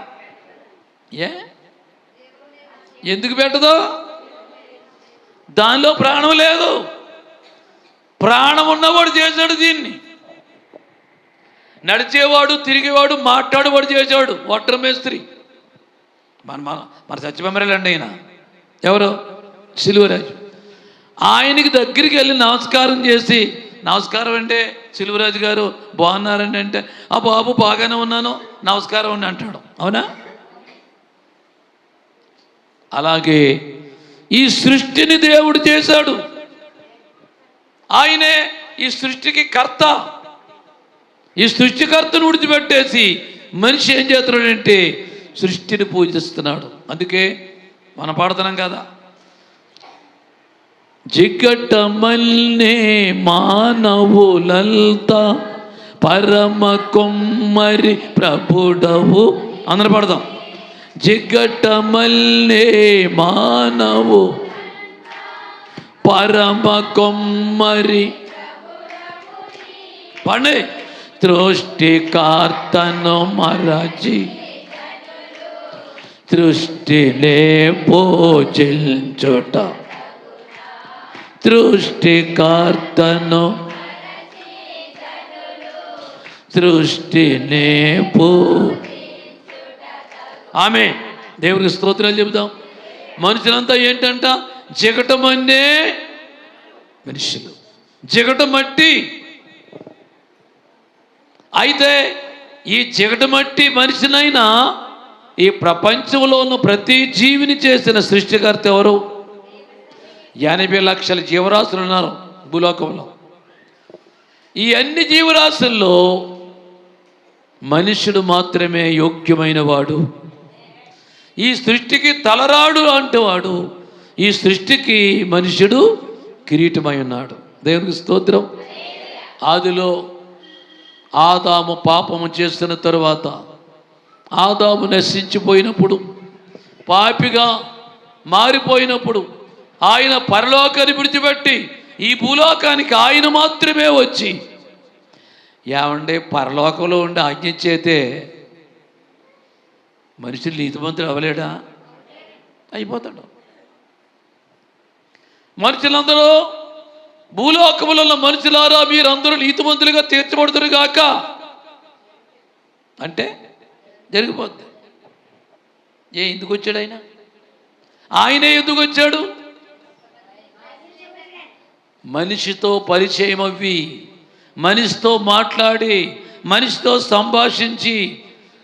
ఎందుకు పెట్టదో? దానిలో ప్రాణం లేదు. ప్రాణం ఉన్నవాడు చేశాడు దీన్ని. నడిచేవాడు, తిరిగేవాడు, మాట్లాడేవాడు చేశాడు వాటర్ మేస్త్రి. మన సత్యమెమరేలండి ఆయన. ఎవరు? సిలువరాజు. ఆయనకి దగ్గరికి వెళ్ళి నమస్కారం చేసి, నమస్కారం అంటే సిలువరాజు గారు బాగున్నారండి అంటే, ఆ బాబు బాగానే ఉన్నాను, నమస్కారం అండి అంటాడు. అవునా? అలాగే ఈ సృష్టిని దేవుడు చేశాడు. ఆయనే ఈ సృష్టికి కర్త. ఈ సృష్టికర్తను విడిచిపెట్టేసి మనిషి ఏం చేస్తున్నాడంటే సృష్టిని పూజిస్తున్నాడు. అందుకే మనం పాడుతున్నాం కదా, జిగటమల్నే మానవులంతా పరమ కొమ్మరి ప్రభుడవు. అందరూ పాడదాం. జిగటమల్నే మానవు పరమ కొమ్మరి పడే సృష్టికర్తను మరచి సృష్టినే పూజించుట. సృష్టికర్తను సృష్టినే ఆమె దేవునికి స్తోత్రాలు చెబుదాం. మనుషులంతా ఏంటంట? జిగటమన్నే మనుషులు, జిగటమట్టి. అయితే ఈ జిగటమట్టి మనిషినైనా ఈ ప్రపంచంలో ఉన్న ప్రతి జీవిని చేసిన సృష్టికర్త ఎవరు? 80 లక్షల జీవరాశులు ఉన్నారు భూలోకంలో. ఈ అన్ని జీవరాశుల్లో మనుషుడు మాత్రమే యోగ్యమైన వాడు. ఈ సృష్టికి తలరాడు అంటేవాడు. ఈ సృష్టికి మనుషుడు కిరీటమై ఉన్నాడు. దేవునికి స్తోత్రం. ఆదిలో ఆదాము పాపము చేసిన తరువాత, ఆదాము నశించిపోయినప్పుడు, పాపిగా మారిపోయినప్పుడు ఆయన పరలోకాన్ని విడిచిపెట్టి ఈ భూలోకానికి ఆయన మాత్రమే వచ్చి, ఏమంటే పరలోకంలో ఉండి ఆజ్ఞ చేతే మనుషులు నీతిమంతుడు అవ్వలేడా? అయిపోతాడు. మనుషులందరూ భూలోకములో ఉన్న మనుషులారా మీరందరూ నీతిమంతులుగా తీర్చబడుతురు గాక అంటే జరిగిపోద్ది. ఎందుకు వచ్చాడు ఆయన? ఆయనే ఎందుకు వచ్చాడు? మనిషితో పరిచయం అవ్వి, మనిషితో మాట్లాడి, మనిషితో సంభాషించి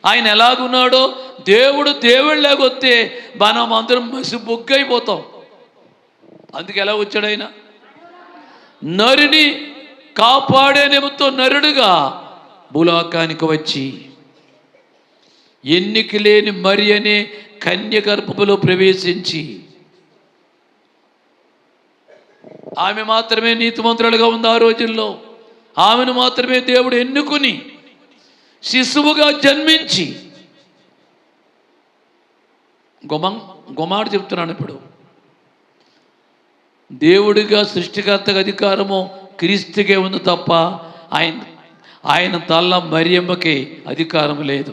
ఆయన ఎలాగున్నాడో దేవుళ్ళలాగొస్తే మనం అందరం మసి బొగ్గైపోతాం. అందుకు ఎలా వచ్చాడు ఆయన? నరుని కాపాడే నిమిత్తం నరుడుగా భూలోకానికి వచ్చి ఎన్నిక లేని మరి అనే కన్య గర్భములో ప్రవేశించి ఆమె మాత్రమే నీతిమంతురాలుగా ఉంది. ఆ రోజుల్లో ఆమెను మాత్రమే దేవుడు ఎన్నుకుని శిశువుగా జన్మించి గొమాట చెప్తున్నాను. ఇప్పుడు దేవుడిగా సృష్టికర్తగా అధికారము క్రీస్తుకే ఉంది తప్ప ఆయన తల్ల మరియమ్మకి అధికారం లేదు.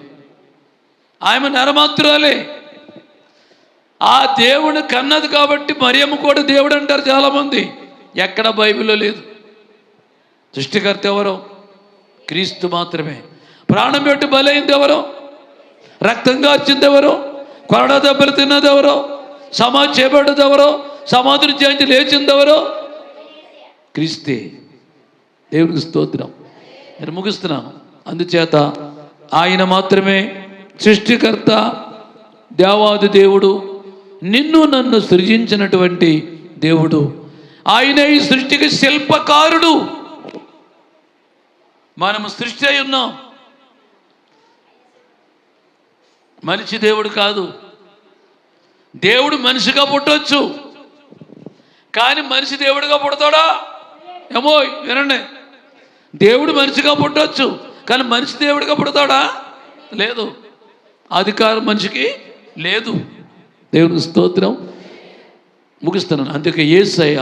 ఆమె నరమాత్రురాలే. ఆ దేవుని కన్నది కాబట్టి మరియమ్మ కూడా దేవుడు అంటారు చాలామంది. ఎక్కడ బైబిల్లో లేదు. సృష్టికర్త ఎవరో? క్రీస్తు మాత్రమే. ప్రాణం పెట్టి బలైంది ఎవరో? రక్తం కార్చింది ఎవరో? కొరడా దెబ్బలు తిన్నది ఎవరో? సమాధి చేపడ్డది ఎవరో? సమాధిని చేయించి లేచింది ఎవరో? క్రీస్తే. దేవునికి స్తోత్రం. నేను ముగిస్తున్నాను. అందుచేత ఆయన మాత్రమే సృష్టికర్త, దేవాది దేవుడు, నిన్ను నన్ను సృజించినటువంటి దేవుడు. ఆయన ఈ సృష్టికి శిల్పకారుడు. మనము సృష్టి అయి ఉన్నాం. మనిషి దేవుడు కాదు. దేవుడు మనిషిగా పుట్టవచ్చు, కానీ మనిషి దేవుడిగా పుడతాడా? ఏమో వినండి. దేవుడు మనిషిగా పుట్టవచ్చు, కానీ మనిషి దేవుడిగా పుడతాడా? లేదు. అధికారం మనిషికి లేదు. దేవునికి స్తోత్రం. ముగిస్తున్నాను. అందుకే యేసయ్య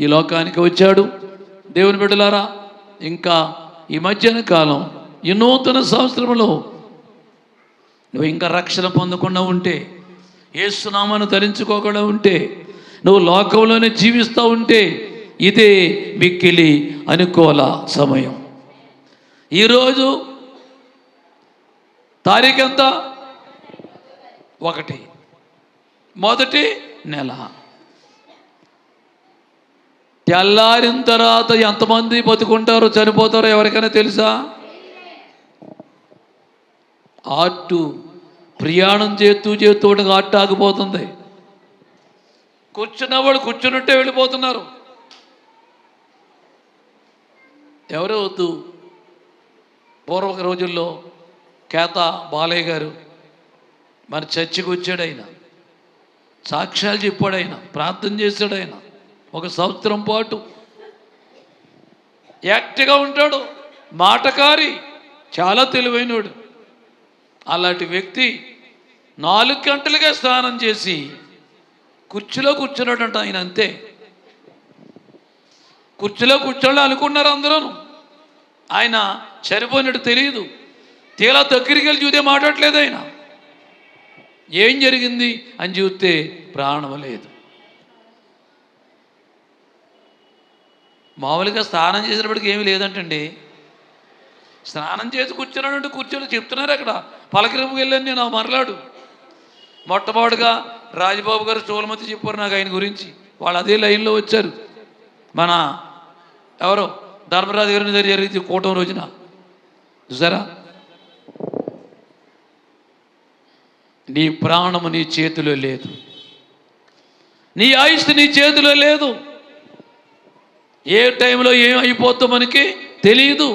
ఈ లోకానికి వచ్చాడు. దేవుని బిడ్డలారా, ఇంకా ఈ మధ్యాహ్న కాలం ఈ నూతన సంవత్సరంలో నువ్వు ఇంకా రక్షణ పొందకుండా ఉంటే, యేసు నామాన్ని ధరించుకోకుండా ఉంటే, నువ్వు లోకంలోనే జీవిస్తూ ఉంటే ఇదే మిక్కిలి అనుకూల సమయం. ఈరోజు తారీఖు ఎంత? 1 మొదటి నెల. తెల్లారిన తర్వాత ఎంతమంది బతుకుంటారో చనిపోతారో ఎవరికైనా తెలుసా? ఆటు ప్రయాణం చేస్తూ ఆటు ఆగిపోతుంది. కూర్చున్నవాడు కూర్చున్నట్టే వెళ్ళిపోతున్నారు. ఎవరో వద్దు. పూర్వక రోజుల్లో కేత బాలయ్య గారు మన చర్చికి వచ్చాడు. ఆయన సాక్ష్యాలు చెప్పాడు. ఆయన ప్రార్థన చేశాడు. ఆయన 1 సంవత్సరం పాటు యాక్టివ్గా ఉంటాడు. మాటకారి, చాలా తెలివైనడు. అలాంటి వ్యక్తి 4 గంటలుగా స్నానం చేసి కుర్చీలో కూర్చున్నాడంట. ఆయన అంతే. కుర్చీలో కూర్చోళ్ళు అనుకున్నారు అందరూ. ఆయన చనిపోయినట్టు తెలియదు. తీరా దగ్గరికి వెళ్ళి చూస్తే మాట్లాడలేదు. ఆయన ఏం జరిగింది అని చూస్తే ప్రాణం లేదు. మామూలుగా స్నానం చేసినప్పటికీ ఏమీ లేదంటండి. స్నానం చేసి కూర్చున్నాడంటే కూర్చొని చెప్తున్నారు. అక్కడ పలకరింపుకి వెళ్ళాను నేను. మరలాడు మొట్టమొదటిగా రాజబాబు గారు చోళమతి చెప్పారు నాకు ఆయన గురించి. వాళ్ళు అదే లైన్లో వచ్చారు. మన ఎవరో ధర్మరాజు గారి దగ్గర జరిగింది కూటమి రోజున. చూసారా? నీ ప్రాణము నీ చేతిలో లేదు, నీ ఆయుష్ నీ చేతిలో లేదు. ఏ టైంలో ఏం అయిపోతుందో మనకి తెలియదు.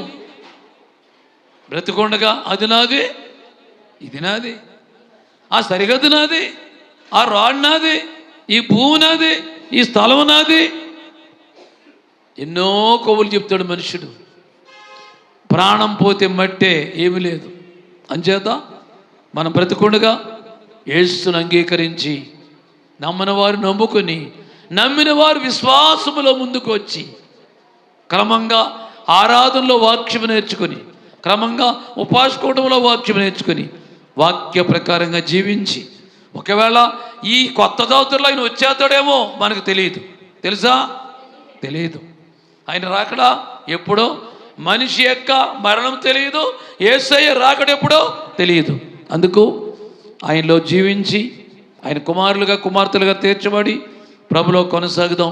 బ్రతికొండగా అది నాది, ఇది నాది, ఆ సరిహద్దు నాది, ఆ రాడ్ నాది, ఈ భూమి నాది, ఈ స్థలం నాది. ఎన్నో కవులు చెప్తాడు మనుషుడు. ప్రాణం పోతే మట్టే ఏమీ లేదు. అంచేత మనం బ్రతికొండగా యేసును అంగీకరించి నమ్మని వారు నమ్ముకొని, నమ్మిన వారు విశ్వాసములో ముందుకు వచ్చి క్రమంగా ఆరాధనలో వాక్యం నేర్చుకొని, క్రమంగా ఉపాసకూటంలో వాక్యం నేర్చుకొని, వాక్య ప్రకారంగా జీవించి, ఒకవేళ ఈ కొత్త దౌత్రులు ఆయన వచ్చేస్తాడేమో మనకు తెలియదు. తెలుసా? తెలియదు. ఆయన రాకడా ఎప్పుడో, మనిషి యొక్క మరణం తెలియదు, యేసయ్య రాకడెప్పుడో తెలియదు. అందుకు ఆయనలో జీవించి ఆయన కుమారులుగా కుమార్తెలుగా తీర్చబడి ప్రభులో కొనసాగుదాం.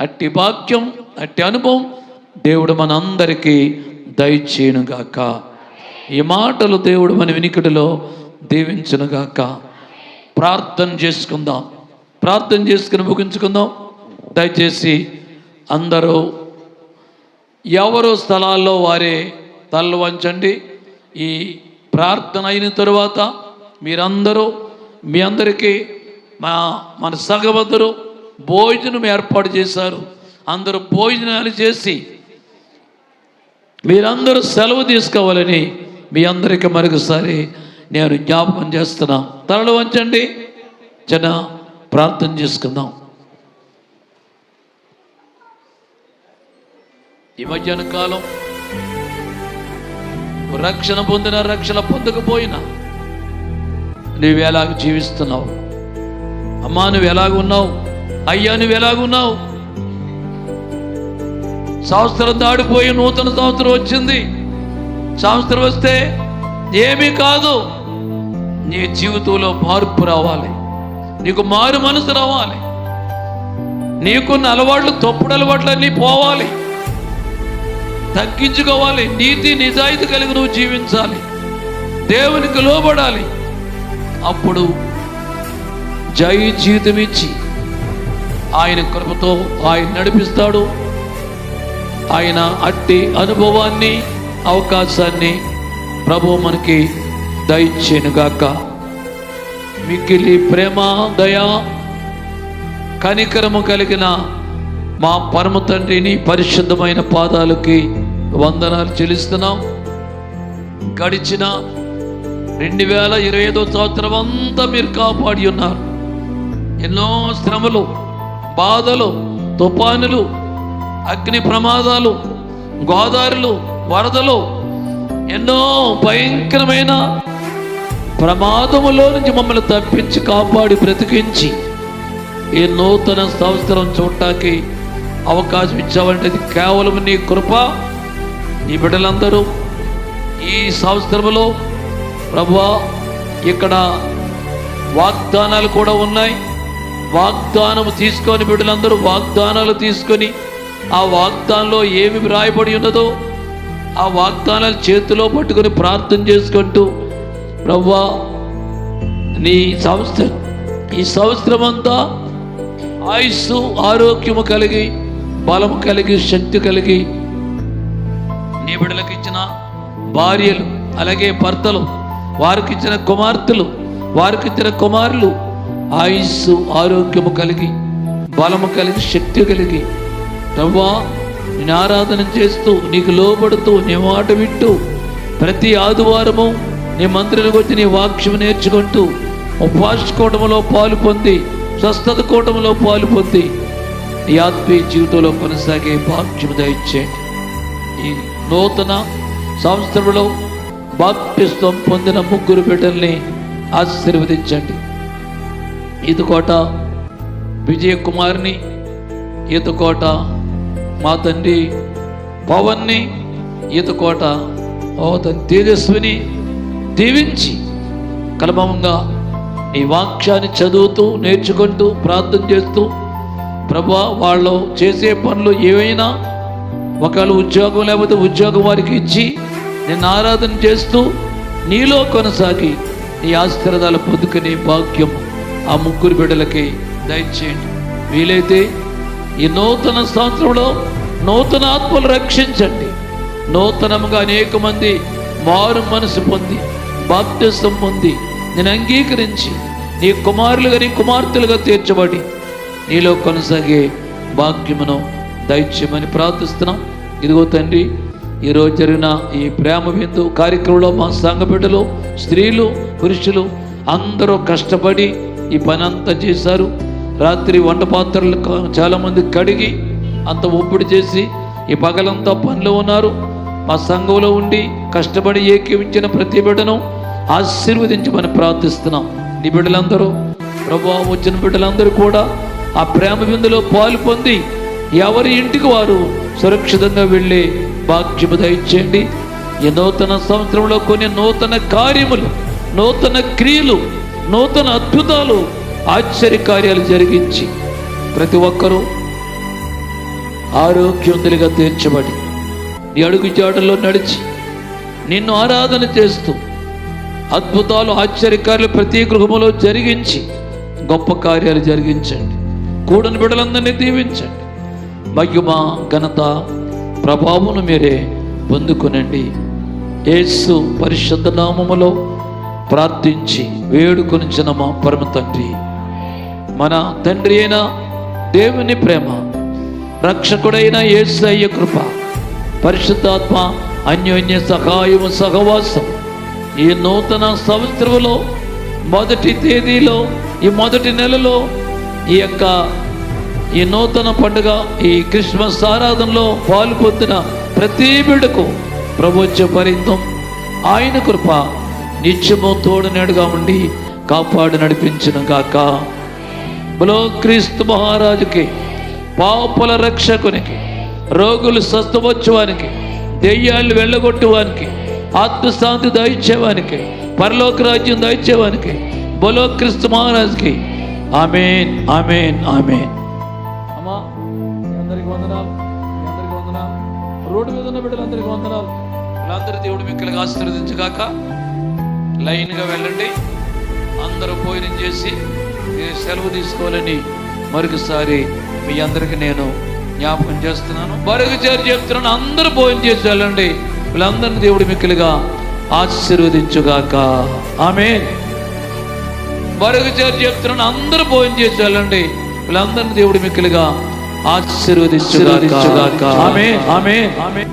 అట్టి భాగ్యం, అట్టి అనుభవం దేవుడు మనందరికీ దయచేయునుగాక. ఈ మాటలు దేవుడు మన వినికిడిలో దీవించునుగాక. ప్రార్థన చేసుకుందాం. ప్రార్థన చేసుకుని ముగించుకుందాం. దయచేసి అందరూ ఎవరు స్థలాల్లో వారే తలలు వంచండి. ఈ ప్రార్థన అయిన తరువాత మీరందరూ మీ అందరికీ మన సగవందరూ భోజనం ఏర్పాటు చేశారు. అందరూ భోజనాలు చేసి మీరందరూ సెలవు తీసుకోవాలని మీ అందరికీ మరొకసారి నేను జ్ఞాపకం చేస్తున్నా. తలలు వంచండి, జన ప్రార్థన చేసుకుందాం. ఈ మధ్యాహ్న కాలం రక్షణ పొందిన రక్షణ పొందకపోయినా నువ్వు ఎలాగ జీవిస్తున్నావు? అమ్మా నువ్వు ఎలాగున్నావు? అయ్యా నువ్వు ఎలాగున్నావు? సంవత్సరం దాడిపోయి నూతన సంవత్సరం వచ్చింది. సంవత్సరం వస్తే ఏమీ కాదు, నీ జీవితంలో మార్పు రావాలి, నీకు మారు మనసు రావాలి, నీకున్న అలవాట్లు తప్పుడు అలవాట్లన్నీ పోవాలి, తగ్గించుకోవాలి, నీతి నిజాయితీ కలిగి నువ్వు జీవించాలి, దేవునికి లోబడాలి. అప్పుడు జై జీవితం ఇచ్చి ఆయన కృపతో ఆయన నడిపిస్తాడు. ఆయన అట్టి అనుభవాన్ని అవకాశాన్ని ప్రభు మనకి దయచేయునుగాక. మిక్కిలి ప్రేమ దయా కనికరము కలిగిన మా పరమ తండ్రిని పరిశుద్ధమైన పాదాలకి వందనాలు చెల్లిస్తున్నాం. గడిచిన 2025 సంవత్సరం అంతా మీరు కాపాడి ఉన్నారు. ఎన్నో శ్రమలు, బాధలు, తుఫానులు, అగ్ని ప్రమాదాలు, గోదావరిలు, వరదలు, ఎన్నో భయంకరమైన ప్రమాదములో నుంచి మమ్మల్ని తప్పించి కాపాడి బ్రతికించి ఈ నూతన సంవత్సరం చూడటానికి అవకాశం ఇచ్చావంటే కేవలం నీ కృప. ఈ బిడ్డలందరూ ఈ సంవత్సరంలో ప్రభువా ఇక్కడ వాగ్దానాలు కూడా ఉన్నాయి. వాగ్దానము తీసుకొని బిడ్డలందరూ వాగ్దానాలు తీసుకొని ఆ వాగ్దానంలో ఏమి రాయబడి ఉన్నదో ఆ వాగ్దానాలు చేతిలో పట్టుకొని ప్రార్థన చేసుకుంటూ ప్రభువా ఈ సంవత్సరం అంతా ఆయుస్సు ఆరోగ్యము కలిగి బలము కలిగి శక్తి కలిగి నీ బిడ్డలకు ఇచ్చిన భార్యలు అలాగే భర్తలు, వారికి ఇచ్చిన కుమార్తెలు, వారికి ఇచ్చిన కుమారులు ఆయుస్సు ఆరోగ్యము కలిగి బలము కలిగి శక్తి కలిగి ప్రభువా నేను ఆరాధన చేస్తూ నీకు లోబడుతూ నీ మాట వింటూ ప్రతి ఆదివారము నీ మందిరానికి వచ్చి నీ వాక్యం నేర్చుకుంటూ ఉపవాస కూటములో పాలు పొంది స్వస్థత కూటములో పాలు పొంది ఈ ఆత్మీయ జీవితంలో కొనసాగే భాగ్యం దయచేయండి. ఈ నూతన సంవత్సరంలో బాప్టిస్వం పొందిన 3 బిడ్డల్ని ఆశీర్వదించండి. ఈతకోట విజయ కుమార్ని, ఈతకోట మా తండ్రి పవన్ని, ఈతకోట తేజస్విని దీవించి కలమంగా నీ వాక్యాన్ని చదువుతూ నేర్చుకుంటూ ప్రార్థన చేస్తూ ప్రభువా వాళ్ళు చేసే పనులు ఏవైనా ఒకవేళ ఉద్యోగం లేకపోతే ఉద్యోగం వారికి ఇచ్చి నేను ఆరాధన చేస్తూ నీలో కొనసాగి నీ ఆశీర్వాదాలు పొందుకునే భాగ్యం ఆ 3 బిడ్డలకి దయచేయండి. వీలైతే ఈ నూతన సంవత్సరంలో నూతన ఆత్మలు రక్షించండి. నూతనంగా అనేక మంది మారు మనసు పొంది బాప్తిసం పొంది నేను అంగీకరించి నీ కుమారులుగా నీ కుమార్తెలుగా తీర్చబడి నీలో కొనసాగే భాగ్యమును దయచేయమని ప్రార్థిస్తున్నాం. ఇదిగో తండ్రి, ఈరోజు జరిగిన ఈ ప్రేమ విందు కార్యక్రమంలో మా సంఘ బిడ్డలు, స్త్రీలు, పురుషులు అందరూ కష్టపడి ఈ పని అంతా చేశారు. రాత్రి వంట పాత్రలు చాలామంది కడిగి అంత ఒప్పుడు చేసి ఈ పగలంతా పనిలో ఉన్నారు. మా సంఘంలో ఉండి కష్టపడి ఏకీవించిన ప్రతి బిడ్డను ఆశీర్వదించమని ప్రార్థిస్తున్నాం. నీ బిడ్డలందరూ ప్రభువా వచ్చిన బిడ్డలందరూ కూడా ఆ ప్రేమ విందులో పాలు పొంది ఎవరి ఇంటికి వారు సురక్షితంగా వెళ్ళే భాగ్యము దయచేయండి. ఈ నూతన సంవత్సరంలో కొన్ని నూతన కార్యములు, నూతన క్రియలు, నూతన అద్భుతాలు, ఆశ్చర్య కార్యాలు జరిగించి ప్రతి ఒక్కరూ ఆరోగ్యవంతులుగా తీర్చబడి నీ అడుగు జాడల్లో నడిచి నిన్ను ఆరాధన చేస్తూ అద్భుతాలు ఆశ్చర్యకార్యాలు ప్రతి గృహములో జరిగించి గొప్ప కార్యాలు జరిగించండి. కూడని బిడ్డలందరినీ దీవించండి. మహిమ ఘనత ప్రభావమును మీరే పొందుకునండి. యేసు పరిశుద్ధ నామములో ప్రార్థించి వేడుకొనిచిన మా పరమ తండ్రి, మన తండ్రి అయిన దేవుని ప్రేమ, రక్షకుడైన యేసయ్య కృప, పరిశుద్ధాత్మ అన్యోన్య సహాయము సహవాసం ఈ నూతన సంవత్సరంలో మొదటి తేదీలో, ఈ మొదటి నెలలో, ఈ నూతన పండుగ, ఈ క్రిస్మస్ ఆరాధనలో పాల్పొందిన ప్రతి బిడ్డకు ప్రభుత్వ పరితం ఆయన కృప నిత్యము తోడునేడుగా ఉండి కాపాడి నడిపించిన గాక. బలో క్రీస్తు మహారాజుకి, పాపల రక్షకునికి, రోగులు స్వస్థవచ్చువానికి, దెయ్యాలు వెళ్ళగొట్టువానికి, ఆత్మశాంతి దయచేవానికి, పరలోక రాజ్యం దయచేవానికి, బలో క్రీస్తు మహారాజుకి ఆమేన్, ఆమేన్, ఆమేన్. అమ్మా అందరికి వందనాలు, అందరికి వందనాలు. రోడ్డు మీద ఉన్న బిడ్డలందరికీ వందనాలు. వీళ్ళందరూ దేవుడు మిక్కలుగా ఆశీర్వదించగాక. లైన్గా వెళ్ళండి. అందరూ భోజనం చేసి సెలవు తీసుకోవాలని మరొకసారి మీ అందరికి నేను జ్ఞాపకం చేస్తున్నాను. మరొకసారి చెప్తున్నాను, అందరూ భోజనం చేసి వెళ్ళండి. వీళ్ళందరినీ దేవుడు మిక్కలుగా ఆశీర్వదించుగాక. ఆమేన్. మరొకసారి చెప్తున్నాను, అందరూ భోజనం చేసి వెళ్ళండి. వీళ్ళందరినీ దేవుడు మిక్కలుగా ఆశీర్వదించుగాక. ఆమేన్, ఆమేన్, ఆమేన్.